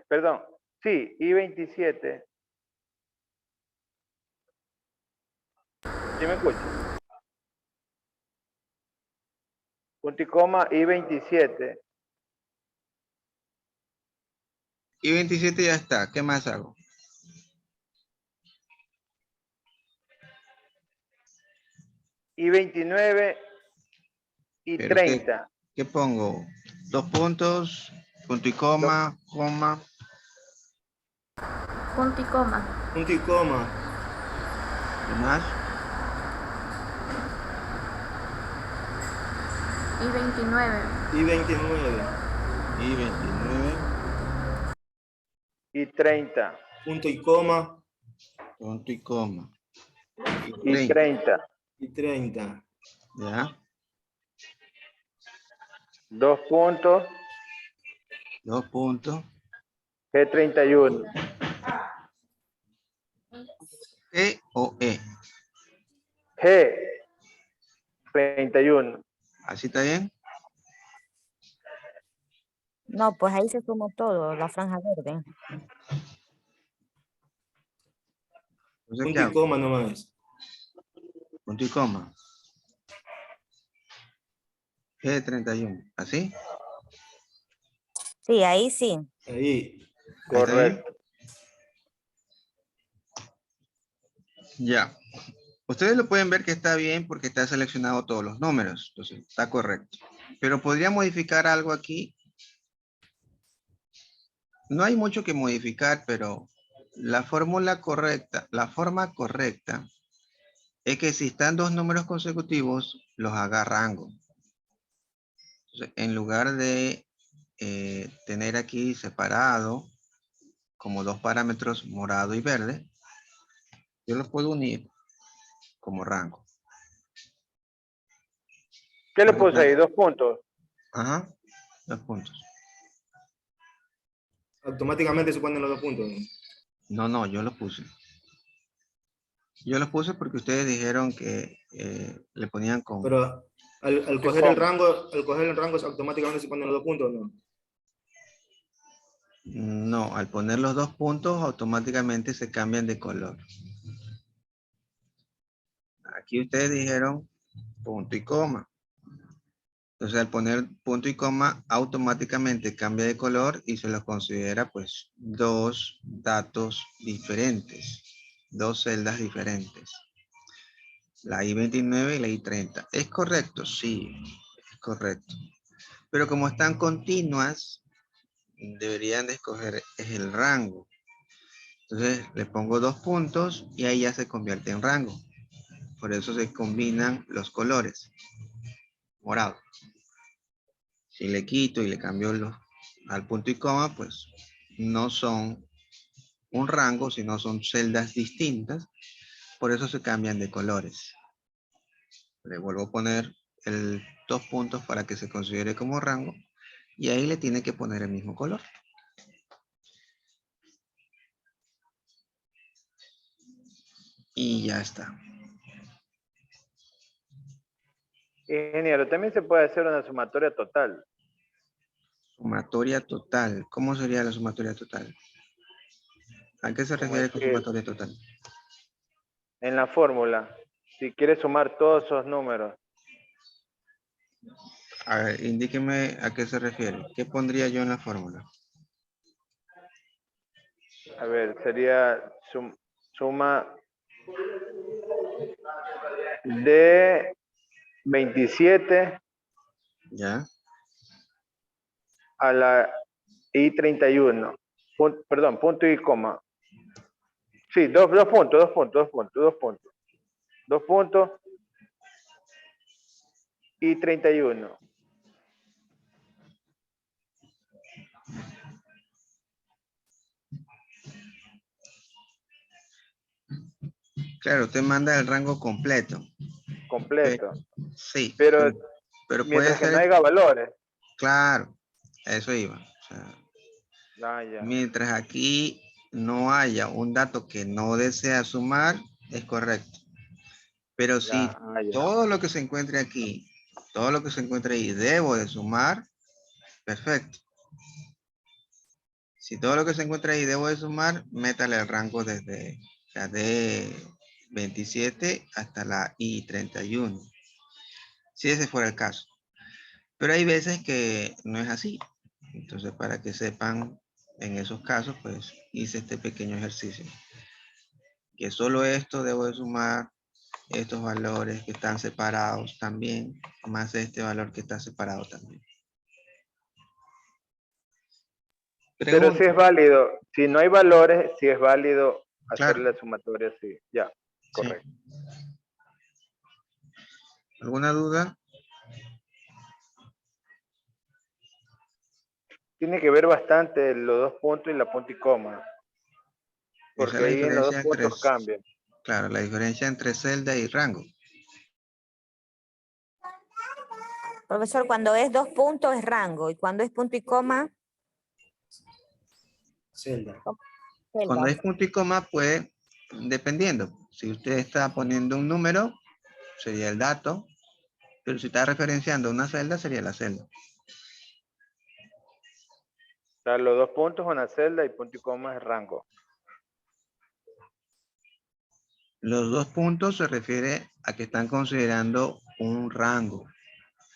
perdón, sí, y 27. ¿Sí me escucha? Punto y coma y 27. Y 27 ya está. ¿Qué más hago? Y 29 y Pero 30. ¿qué pongo? Dos puntos, punto y coma, coma. Punto y coma. Punto y coma. ¿Qué más? Y 29. Y 29. Y 29. Y 30. Punto y coma. Punto y coma. Y 30. Y 30. Ya. 2 puntos. Dos puntos. G31. E o E. G31. ¿Así está bien? No, pues ahí se sumó todo, la franja verde. Entonces, ¿qué Punto y hago? coma nomás. Punto y coma. G31. ¿Así? Sí, ahí sí. Ahí. ¿Ahí está bien? Correcto. Ya. Ustedes lo pueden ver que está bien porque está seleccionado todos los números. Entonces, está correcto. Pero podría modificar algo aquí. No hay mucho que modificar, pero la forma correcta es que si están dos números consecutivos, los haga rango. Entonces, en lugar de tener aquí separado como dos parámetros morado y verde, yo los puedo unir como rango. ¿Qué le puse ahí? 2 puntos. Ajá, 2 puntos. Automáticamente se ponen los 2 puntos. No, yo los puse. Yo los puse porque ustedes dijeron que le ponían con... Pero al coger el rango, automáticamente se ponen los 2 puntos, ¿no? No, al poner los 2 puntos automáticamente se cambian de color. Aquí ustedes dijeron punto y coma. Entonces al poner punto y coma automáticamente cambia de color y se los considera pues dos datos diferentes, dos celdas diferentes. La I29 y la I30. ¿Es correcto? Sí, es correcto. Pero como están continuas, deberían de escoger es el rango. Entonces le pongo 2 puntos y ahí ya se convierte en rango. Por eso se combinan los colores. Morado. Si le quito y le cambio al punto y coma, pues no son un rango, sino son celdas distintas. Por eso se cambian de colores. Le vuelvo a poner el 2 puntos para que se considere como rango. Y ahí le tiene que poner el mismo color. Y ya está. Ingeniero, también se puede hacer una sumatoria total. Sumatoria total. ¿Cómo sería la sumatoria total? ¿A qué se Como refiere con decir, sumatoria total? en la fórmula, si quieres sumar todos esos números, A ver, indíqueme a qué se refiere. ¿Qué pondría yo en la fórmula? a ver, sería suma de 27 ¿Ya? a la I31. Perdón, punto y coma. Sí, dos puntos. 2 puntos y 31. Claro, usted manda el rango completo. Completo. Sí, Pero pero puede mientras que no ser, haya valores. claro, a eso iba. O sea, Ya. mientras aquí no haya un dato que no desea sumar, es correcto. Pero si Ya. todo lo que se encuentre aquí, todo lo que se encuentre ahí debo de sumar, perfecto. Si todo lo que se encuentra ahí debo de sumar, métale el rango desde la D27 hasta la I31. Si ese fuera el caso. Pero hay veces que no es así. Entonces, para que sepan, en esos casos, pues hice este pequeño ejercicio. Que solo esto debo de sumar, estos valores que están separados también, más este valor que está separado también. Pero si es válido, si no hay valores, si es válido hacer Claro. la sumatoria así. Ya, correcto. Sí. ¿Alguna duda? Tiene que ver bastante los 2 puntos y la punto y coma. Esa Porque es la ahí en los 2 diferencia entre, puntos cambian. claro, la diferencia entre celda y rango. Profesor, cuando es 2 puntos es rango y cuando es punto y coma, Celda. Cuando celda. es punto y coma, pues, dependiendo. Si usted está poniendo un número, sería el dato. Pero si está referenciando una celda, sería la celda. O sea, los 2 puntos una celda y punto y coma es rango. Los 2 puntos se refiere a que están considerando un rango.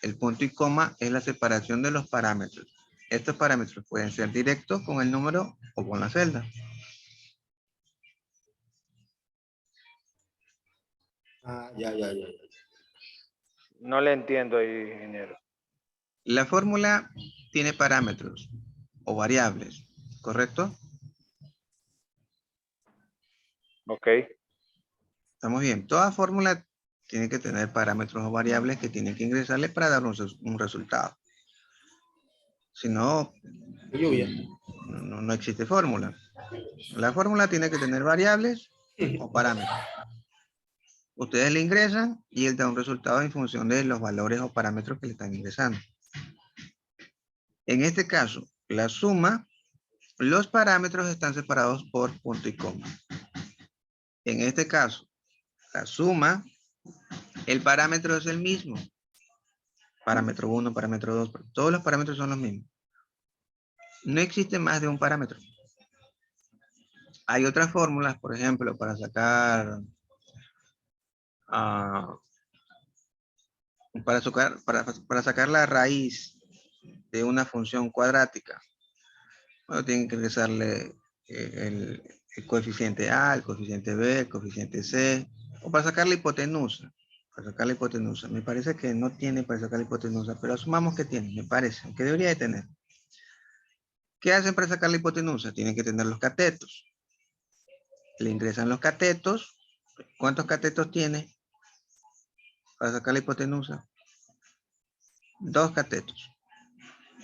El punto y coma es la separación de los parámetros. Estos parámetros pueden ser directos con el número o con la celda. Ya. No le entiendo ahí, ingeniero. La fórmula tiene parámetros o variables, ¿correcto? Ok. Estamos bien. Toda fórmula tiene que tener parámetros o variables que tienen que ingresarle para dar un resultado. Si no, no existe fórmula. La fórmula tiene que tener variables o parámetros. Ustedes le ingresan y él da un resultado en función de los valores o parámetros que le están ingresando. En este caso, la suma, los parámetros están separados por punto y coma. En este caso, la suma, el parámetro es el mismo. Parámetro 1, parámetro 2, todos los parámetros son los mismos. No existe más de un parámetro. Hay otras fórmulas, por ejemplo, para sacar la raíz de una función cuadrática. Bueno, tienen que ingresarle el coeficiente A, el coeficiente B, el coeficiente C, o para sacar la hipotenusa. Para sacar la hipotenusa. Me parece que no tiene para sacar la hipotenusa, pero asumamos que tiene, me parece, que debería de tener. ¿Qué hacen para sacar la hipotenusa? Tienen que tener los catetos. Le ingresan los catetos. ¿Cuántos catetos tiene para sacar la hipotenusa? 2 catetos.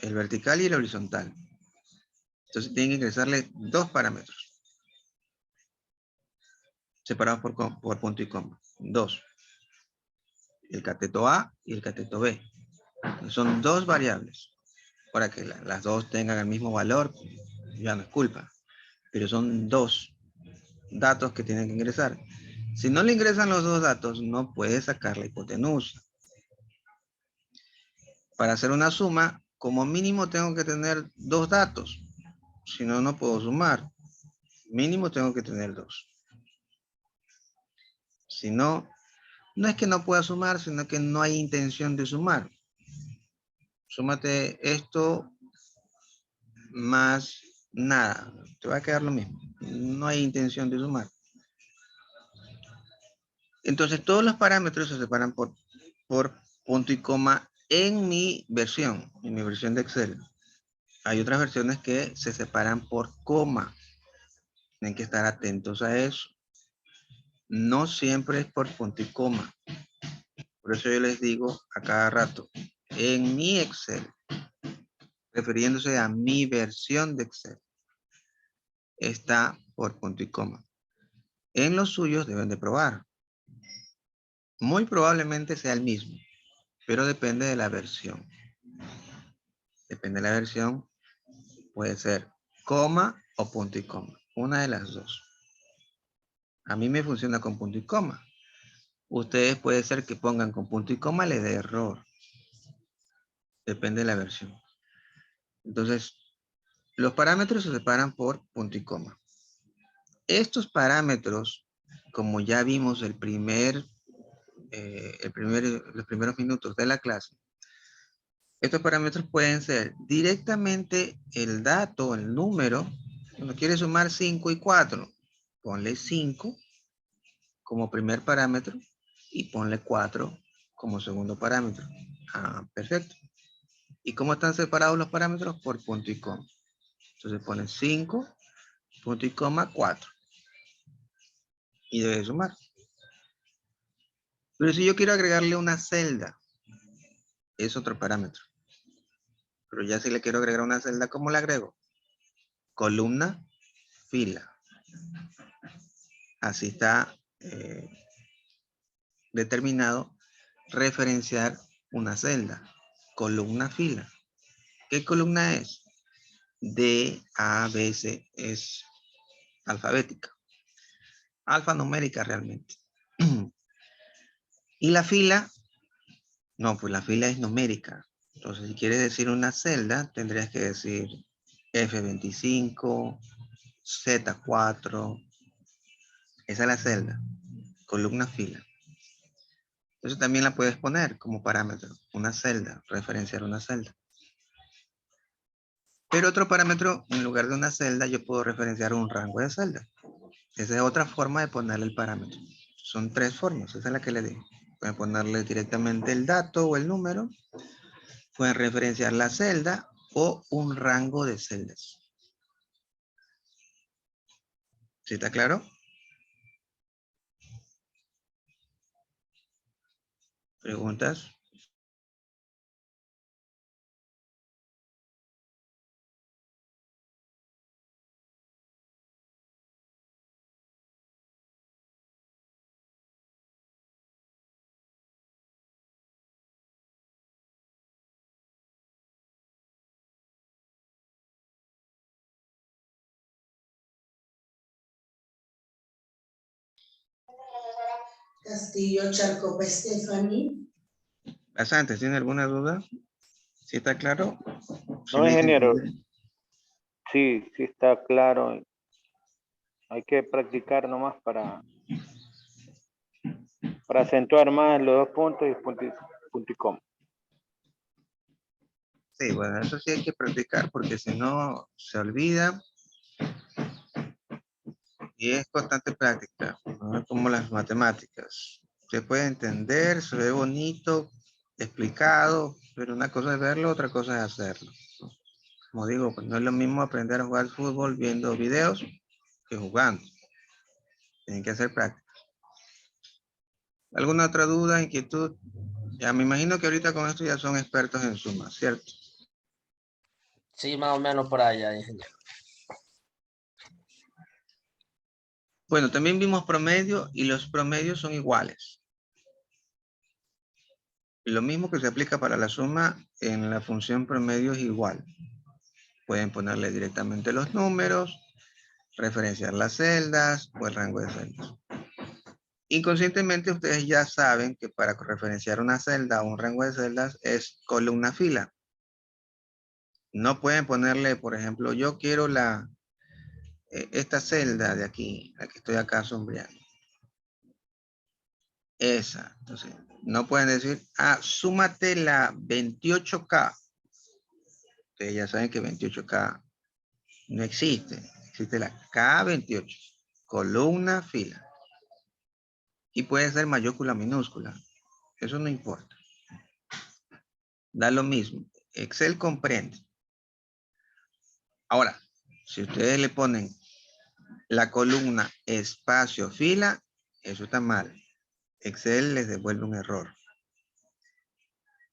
El vertical y el horizontal. Entonces tienen que ingresarle dos parámetros. Separados por punto y coma. Dos. El cateto A y el cateto B. Son dos variables. Para que las dos tengan el mismo valor, ya no es culpa. Pero son dos datos que tienen que ingresar. Si no le ingresan los dos datos, no puede sacar la hipotenusa. Para hacer una suma, como mínimo tengo que tener dos datos. Si no, no puedo sumar. Mínimo tengo que tener dos. Si no, no es que no pueda sumar, sino que no hay intención de sumar. Súmate esto más nada. Te va a quedar lo mismo. No hay intención de sumar. Entonces, todos los parámetros se separan por punto y coma en mi versión de Excel. Hay otras versiones que se separan por coma. Tienen que estar atentos a eso. No siempre es por punto y coma. Por eso yo les digo a cada rato, en mi Excel, refiriéndose a mi versión de Excel, está por punto y coma. En los suyos deben de probar. Muy probablemente sea el mismo, pero depende de la versión. Depende de la versión, puede ser coma o punto y coma. Una de las dos. A mí me funciona con punto y coma. Ustedes puede ser que pongan con punto y coma, les dé error. Depende de la versión. Entonces, los parámetros se separan por punto y coma. Estos parámetros, como ya vimos los primeros minutos de la clase, estos parámetros pueden ser directamente el dato, el número. Cuando quiere sumar 5 y 4, ponle 5 como primer parámetro y ponle 4 como segundo parámetro. Ah, perfecto. ¿Y cómo están separados los parámetros? Por punto y coma. Entonces ponen 5, punto y coma, 4. Y debe sumar. Pero si yo quiero agregarle una celda, es otro parámetro. Pero ya si le quiero agregar una celda, ¿cómo la agrego? Columna, fila. Así está determinado referenciar una celda. Columna, fila. ¿Qué columna es? D, A, B, C. Es alfabética. Alfanumérica realmente. Y la fila, no, pues la fila es numérica. Entonces, si quieres decir una celda, tendrías que decir F25, Z4. Esa es la celda. Columna, fila. Entonces también la puedes poner como parámetro. Una celda, referenciar una celda. Pero otro parámetro, en lugar de una celda, yo puedo referenciar un rango de celda. Esa es otra forma de ponerle el parámetro. Son tres formas, esa es la que le di. Pueden ponerle directamente el dato o el número. Pueden referenciar la celda o un rango de celdas. ¿Sí está claro? ¿Preguntas? Castillo Charcopa Stephanie. Pasantes, ¿tiene alguna duda? ¿Sí está claro? ¿Sí No, me hice ingeniero. entender? Sí, sí está claro. Hay que practicar nomás para acentuar más los dos puntos y punto y coma. Sí, bueno, eso sí hay que practicar porque si no se olvida. Y es constante práctica, ¿no? Como las matemáticas. Se puede entender, se ve bonito, explicado, pero una cosa es verlo, otra cosa es hacerlo, ¿no? Como digo, pues no es lo mismo aprender a jugar fútbol viendo videos que jugando. Tienen que hacer práctica. ¿Alguna otra duda, inquietud? Ya me imagino que ahorita con esto ya son expertos en suma, ¿cierto? Sí, más o menos por allá, ingeniero. Bueno, también vimos promedio y los promedios son iguales. Lo mismo que se aplica para la suma en la función promedio es igual. Pueden ponerle directamente los números, referenciar las celdas o el rango de celdas. Inconscientemente ustedes ya saben que para referenciar una celda o un rango de celdas es columna fila. No pueden ponerle, por ejemplo, yo quiero esta celda de aquí, la que estoy acá sombreando. Esa. Entonces, no pueden decir, súmate la 28K. Ustedes ya saben que 28K no existe. Existe la K28. Columna, fila. Y puede ser mayúscula, minúscula. Eso no importa. Da lo mismo. Excel comprende. Ahora, si ustedes le ponen la columna espacio fila, eso está mal. Excel les devuelve un error.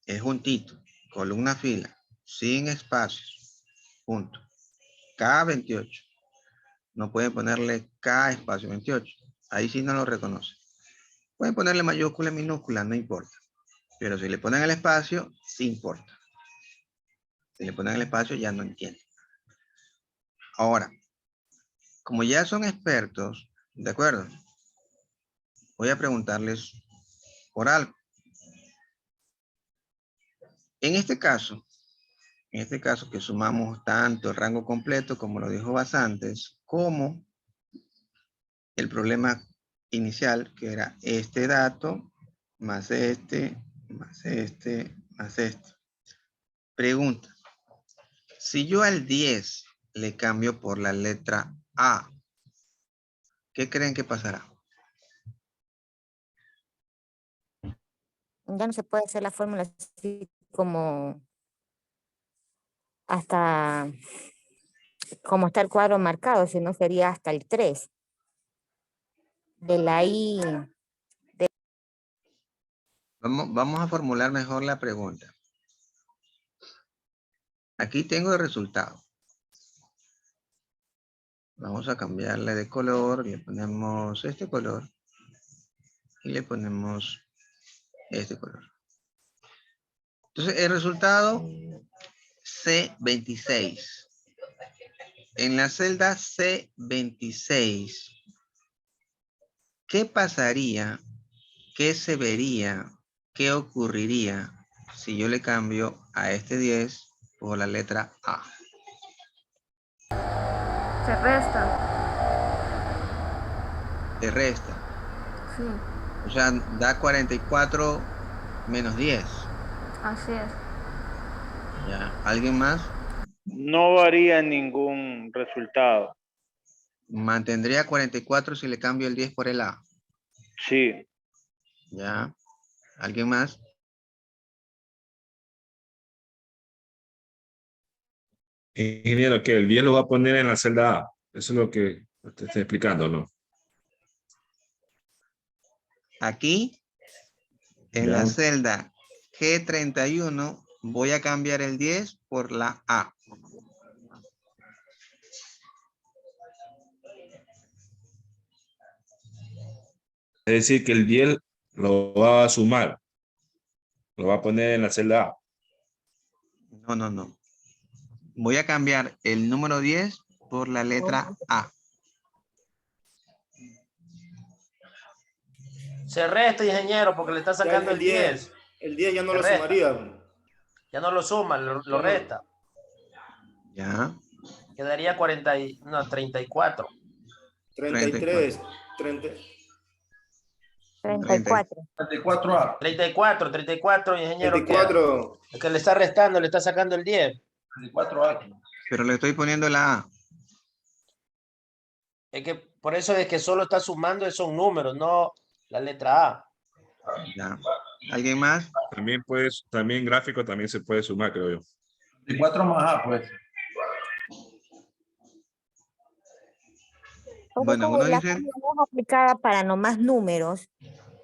Es juntito. Columna fila. Sin espacios. Punto. K28. No pueden ponerle K espacio 28. Ahí sí no lo reconoce. Pueden ponerle mayúscula, minúscula, no importa. Pero si le ponen el espacio, sí importa. Si le ponen el espacio, ya no entienden. Ahora, como ya son expertos, ¿de acuerdo? Voy a preguntarles por algo. En este caso que sumamos tanto el rango completo, como lo dijo Basantes, como el problema inicial, que era este dato, más este, más este, más este. Pregunta. Si yo al 10 le cambio por la letra A, ¿qué creen que pasará? Ya no se puede hacer la fórmula así como hasta como está el cuadro marcado, sino sería hasta el 3. De la I, Vamos a formular mejor la pregunta. Aquí tengo el resultado. Vamos a cambiarle de color, le ponemos este color y le ponemos este color. Entonces el resultado C26. En la celda C26, ¿qué pasaría? ¿Qué se vería? ¿Qué ocurriría si yo le cambio a este 10 por la letra A? Se resta. Se resta. Sí, O sea, da 44 menos 10. así es. ¿Ya? ¿Alguien más? No varía ningún resultado. Mantendría 44 si le cambio el 10 por el A. Sí. ¿Ya? ¿Alguien más? Ingeniero, que el 10 lo va a poner en la celda A. Eso es lo que te estoy explicando, ¿no? Aquí, en Ya. la celda G31, voy a cambiar el 10 por la A. Es decir, que el 10 lo va a sumar. Lo va a poner en la celda A. No, no, no. Voy a cambiar el número 10 por la letra A. Se resta, ingeniero, porque le está Ya sacando el 10. El 10 ya no Se lo resta. sumaría. Ya no lo suma, lo Ya no. resta. ¿Ya? Quedaría 34. 33. 34. 34A. 34, ingeniero. 34. Es que le está restando, le está sacando el 10. 34A. Pero le estoy poniendo la A. Es que por eso es que solo está sumando esos números, no la letra A. ¿Ya? ¿Alguien más? También gráfico también se puede sumar, creo yo. 34 más A, pues. Bueno, uno La dice, fórmula no es aplicada para nomás números,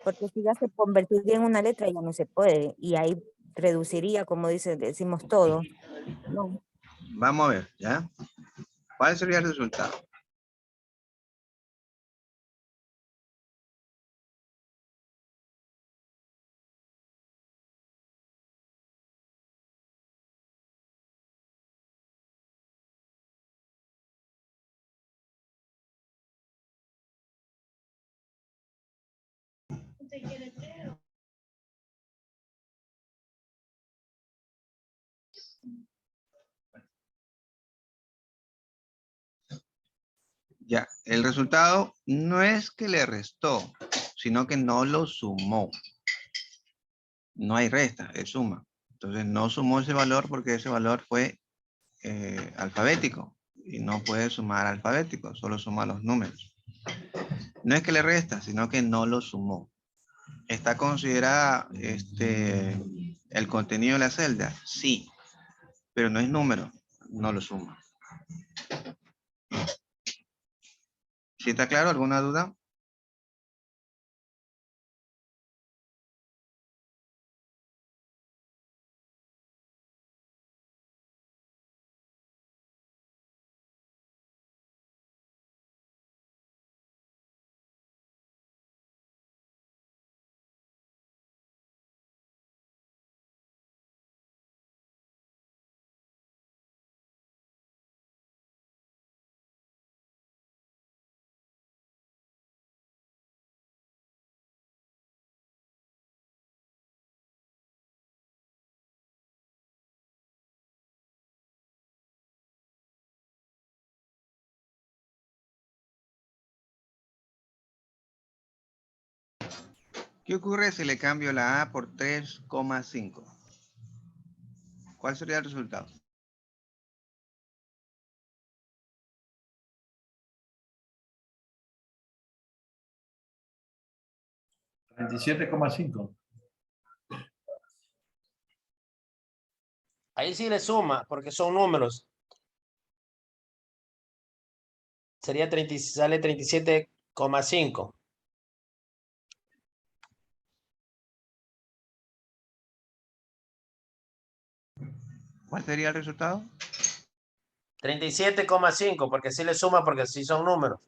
porque si ya se convertiría en una letra ya no se puede, y ahí reduciría, como decimos todo. No. vamos a ver, ¿ya? ¿Cuál sería el resultado? Ya, el resultado no es que le restó, sino que no lo sumó. No hay resta, es suma. Entonces no sumó ese valor porque ese valor fue alfabético. Y no puede sumar alfabético, solo suma los números. No es que le resta, sino que no lo sumó. ¿Está considerada el contenido de la celda? Sí, pero no es número, no lo suma. ¿Sí está claro? ¿Alguna duda? ¿Qué ocurre si le cambio la A por 3,5? ¿Cuál sería el resultado? $37,5. Ahí sí le suma, porque son números. Sería 30, sale 37,5. ¿Cuál sería el resultado? 37,5, porque sí le suma, porque sí son números.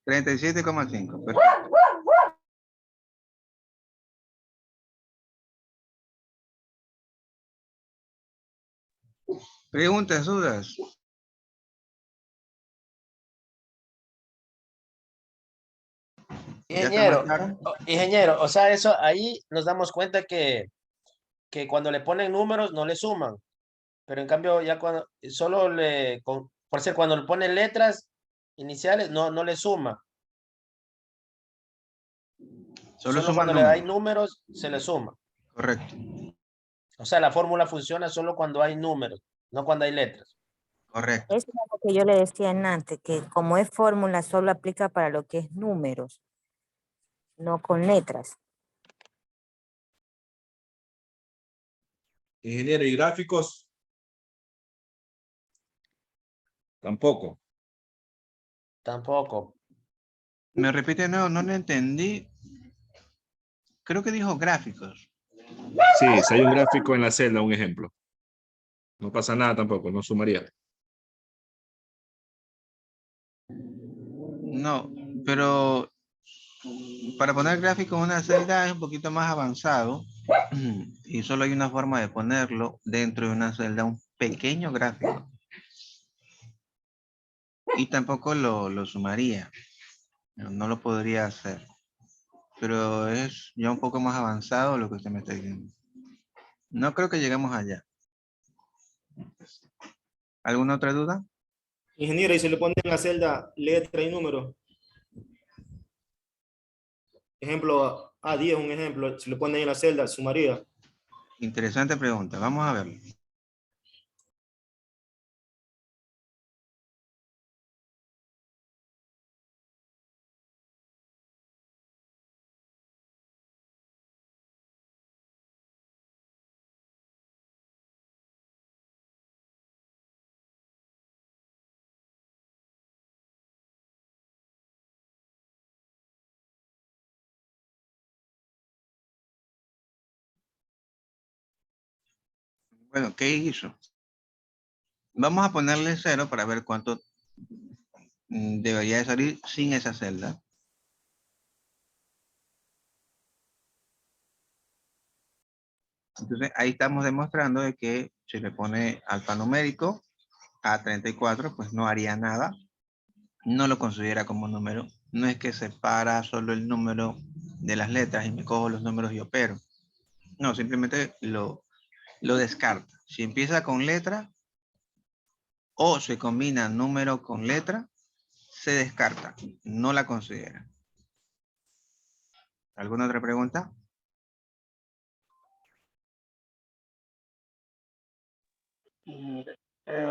$37,5. Perfecto. Preguntas, dudas. ¿Ya está más claro? Ingeniero, o sea, eso ahí nos damos cuenta que cuando le ponen números no le suman, pero en cambio ya cuando solo por ser cuando le ponen letras iniciales no le suma. Solo Solo suma el cuando le hay número. números se le suma. Correcto. O sea, la fórmula funciona solo cuando hay números, no cuando hay letras. Correcto. Eso es lo que yo le decía antes, que como es fórmula, solo aplica para lo que es números, no con letras. Ingeniero, ¿y gráficos? Tampoco. Tampoco. Me repite, no lo entendí. Creo que dijo gráficos. Sí, si hay un gráfico en la celda, un ejemplo. No pasa nada tampoco, no sumaría. No, pero para poner gráficos en una celda es un poquito más avanzado y solo hay una forma de ponerlo dentro de una celda, un pequeño gráfico. Y tampoco lo sumaría, no lo podría hacer. Pero es ya un poco más avanzado lo que usted me está diciendo. No creo que lleguemos allá. ¿Alguna otra duda? Ingeniero, y se le pone en la celda letra y número. Ejemplo, A10, un ejemplo, si le pone en la celda, sumaría. Interesante pregunta. Vamos a verlo. Bueno, ¿qué hizo? Vamos a ponerle 0 para ver cuánto debería de salir sin esa celda. Entonces, ahí estamos demostrando de que si le pone alfanumérico a 34, pues no haría nada. No lo considera como número. No es que separa solo el número de las letras y me cojo los números y opero. No, simplemente lo descarta. Si empieza con letra o se combina número con letra, se descarta. No la considera. ¿Alguna otra pregunta?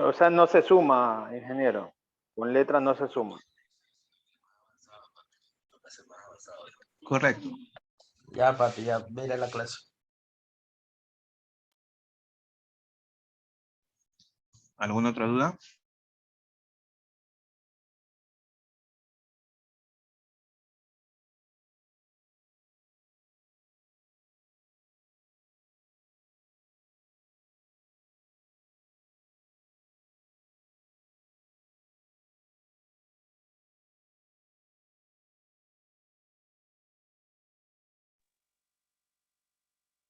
O sea, no se suma, ingeniero. Con letra no se suma. Correcto. Ya, papi, ya, mira la clase. ¿Alguna otra duda?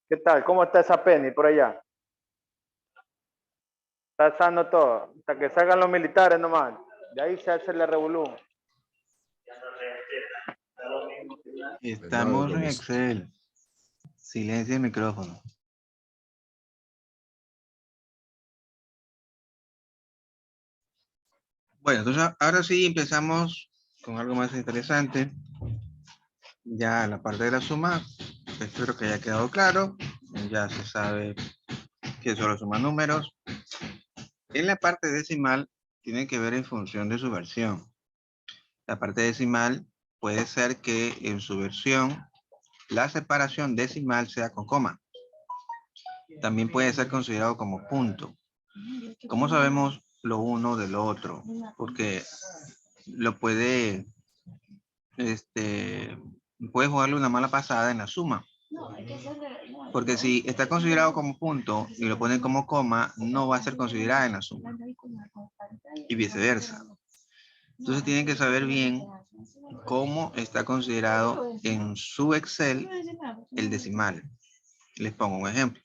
¿Qué tal? ¿Cómo está esa Penny por allá? Está sano todo. Hasta que salgan los militares nomás. De ahí se hace la revolución. Estamos en Excel. Silencio el micrófono. Bueno, entonces ahora sí empezamos con algo más interesante. Ya la parte de la suma, espero que haya quedado claro. Ya se sabe que solo suma números. En la parte decimal tiene que ver en función de su versión. La parte decimal puede ser que en su versión la separación decimal sea con coma. También puede ser considerado como punto. ¿Cómo sabemos lo uno de lo otro? Porque lo puede jugarle una mala pasada en la suma. Porque si está considerado como punto y lo ponen como coma, no va a ser considerada en la suma. Y viceversa. Entonces tienen que saber bien cómo está considerado en su Excel el decimal. Les pongo un ejemplo.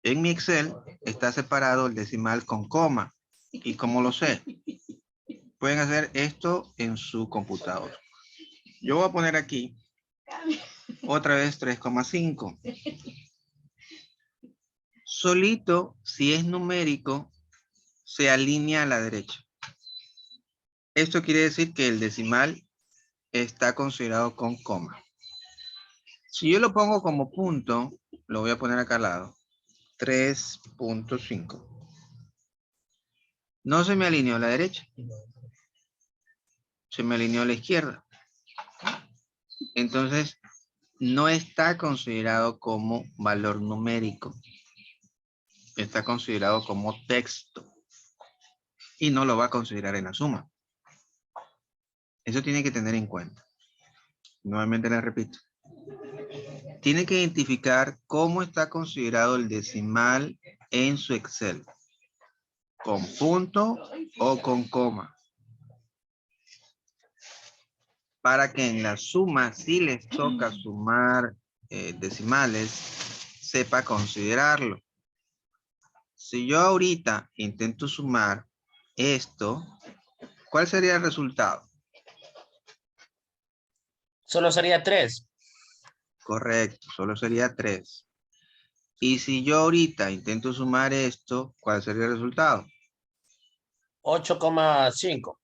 En mi Excel está separado el decimal con coma. ¿Y cómo lo sé? Pueden hacer esto en su computador. Yo voy a poner aquí otra vez 3,5. Solito, si es numérico, se alinea a la derecha. Esto quiere decir que el decimal está considerado con coma. Si yo lo pongo como punto, lo voy a poner acá al lado. 3.5. No se me alineó a la derecha. Se me alineó a la izquierda. Entonces, no está considerado como valor numérico. Está considerado como texto. Y no lo va a considerar en la suma. Eso tiene que tener en cuenta. Nuevamente les repito. Tiene que identificar cómo está considerado el decimal en su Excel. ¿Con punto o con coma? Para que en la suma, si les toca sumar decimales, sepa considerarlo. Si yo ahorita intento sumar esto, ¿cuál sería el resultado? Solo sería 3. Correcto, solo sería 3. Y si yo ahorita intento sumar esto, ¿cuál sería el resultado? 8,5.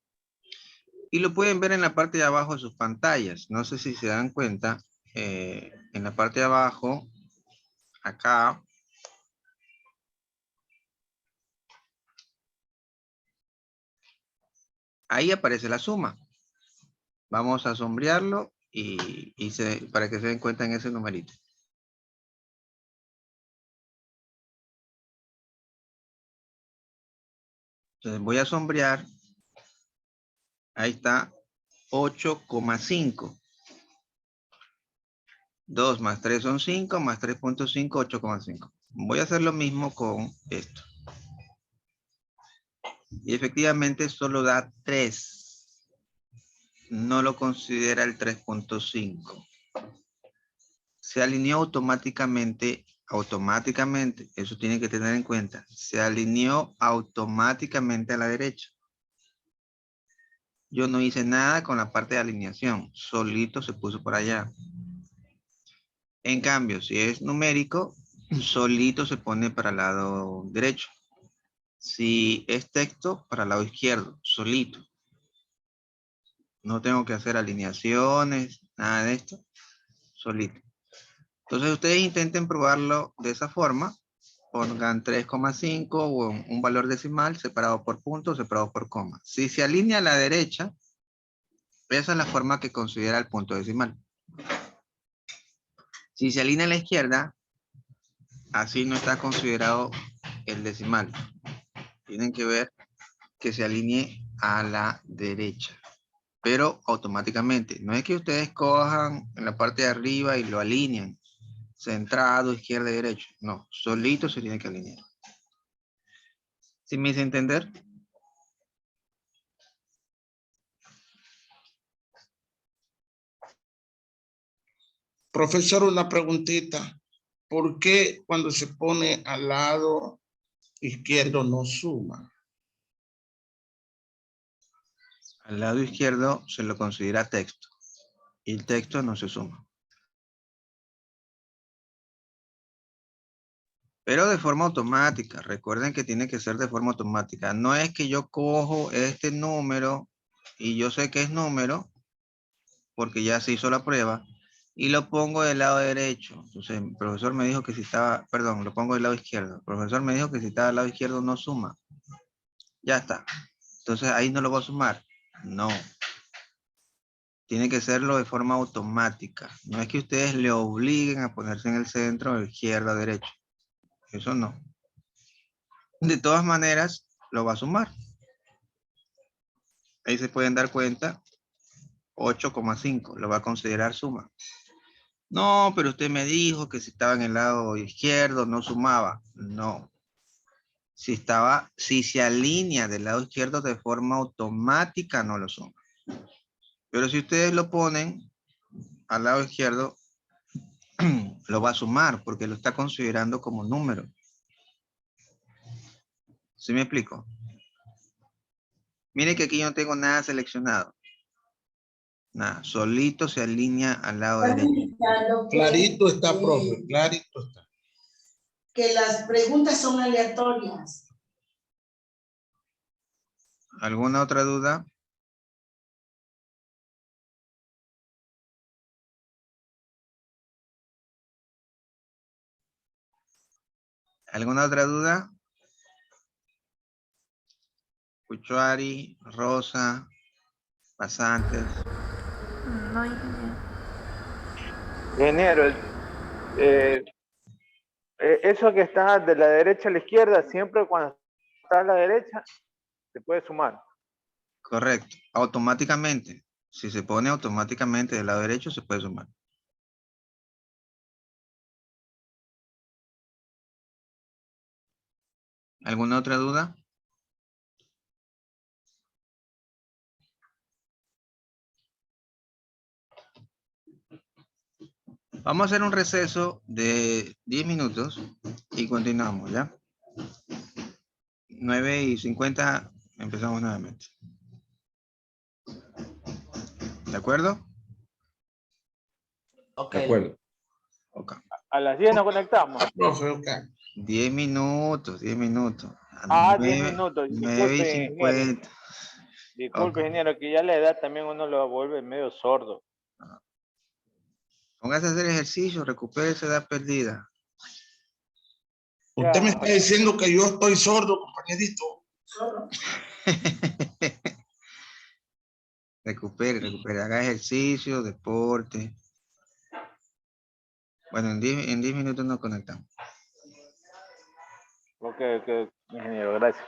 Y lo pueden ver en la parte de abajo de sus pantallas. No sé si se dan cuenta, en la parte de abajo, acá, ahí aparece la suma. Vamos a sombrearlo para que se den cuenta en ese numerito. Entonces voy a sombrear. Ahí está 8,5. 2 más 3 son 5, más 3.5, 8,5. Voy a hacer lo mismo con esto. Y efectivamente solo da 3. No lo considera el 3.5. Se alineó automáticamente, eso tiene que tener en cuenta. Se alineó automáticamente a la derecha. Yo no hice nada con la parte de alineación, solito se puso por allá. En cambio, si es numérico, solito se pone para el lado derecho. Si es texto, para el lado izquierdo, solito. No tengo que hacer alineaciones, nada de esto, solito. Entonces ustedes intenten probarlo de esa forma. Pongan 3,5 o un valor decimal separado por punto, separado por coma. Si se alinea a la derecha, esa es la forma que considera el punto decimal. Si se alinea a la izquierda, así no está considerado el decimal. Tienen que ver que se alinee a la derecha, pero automáticamente. No es que ustedes cojan en la parte de arriba y lo alineen. Centrado, izquierda y derecha. No, solito se tiene que alinear. ¿Sí me hice entender? Profesor, una preguntita. ¿Por qué cuando se pone al lado izquierdo no suma? Al lado izquierdo se lo considera texto. Y el texto no se suma. Pero de forma automática. Recuerden que tiene que ser de forma automática. No es que yo cojo este número y yo sé que es número porque ya se hizo la prueba y lo pongo del lado derecho. Entonces el profesor me dijo que si estaba, perdón, lo pongo del lado izquierdo. El profesor me dijo que si estaba del lado izquierdo no suma. Ya está. Entonces ahí no lo voy a sumar. No. Tiene que serlo de forma automática. No es que ustedes le obliguen a ponerse en el centro, izquierda, derecha. Eso no. De todas maneras, lo va a sumar. Ahí se pueden dar cuenta. 8,5 lo va a considerar suma. No, pero usted me dijo que si estaba en el lado izquierdo no sumaba. No. Si se alinea del lado izquierdo de forma automática, no lo suma. Pero si ustedes lo ponen al lado izquierdo, lo va a sumar porque lo está considerando como número. ¿Sí me explico? Mire que aquí yo no tengo nada seleccionado. Nada, solito se alinea al lado derecho. Clarito está, profe, clarito está. Que las preguntas son aleatorias. ¿Alguna otra duda? ¿Alguna otra duda? Cuchuari, Rosa, pasantes. No, ingeniero. Ingeniero, eso que está de la derecha a la izquierda, siempre cuando está a la derecha, se puede sumar. Correcto, automáticamente. Si se pone automáticamente del lado derecho, se puede sumar. ¿Alguna otra duda? Vamos a hacer un receso de 10 minutos y continuamos, ¿ya? 9:50 empezamos nuevamente. ¿De acuerdo? Ok. De acuerdo. Ok. A las 10 nos conectamos. Profe, ok. 10 minutos, 10 minutos. Ah, 10 minutos. Disculpe, ingeniero. 9:50. Disculpe, Ok. ingeniero, que ya la edad también uno lo vuelve medio sordo. Póngase a hacer ejercicio, recupere esa edad perdida. Usted me está diciendo que yo estoy sordo, compañerito. Recupere, haga ejercicio, deporte. Bueno, en 10 minutos nos conectamos. Ok, ingeniero, gracias.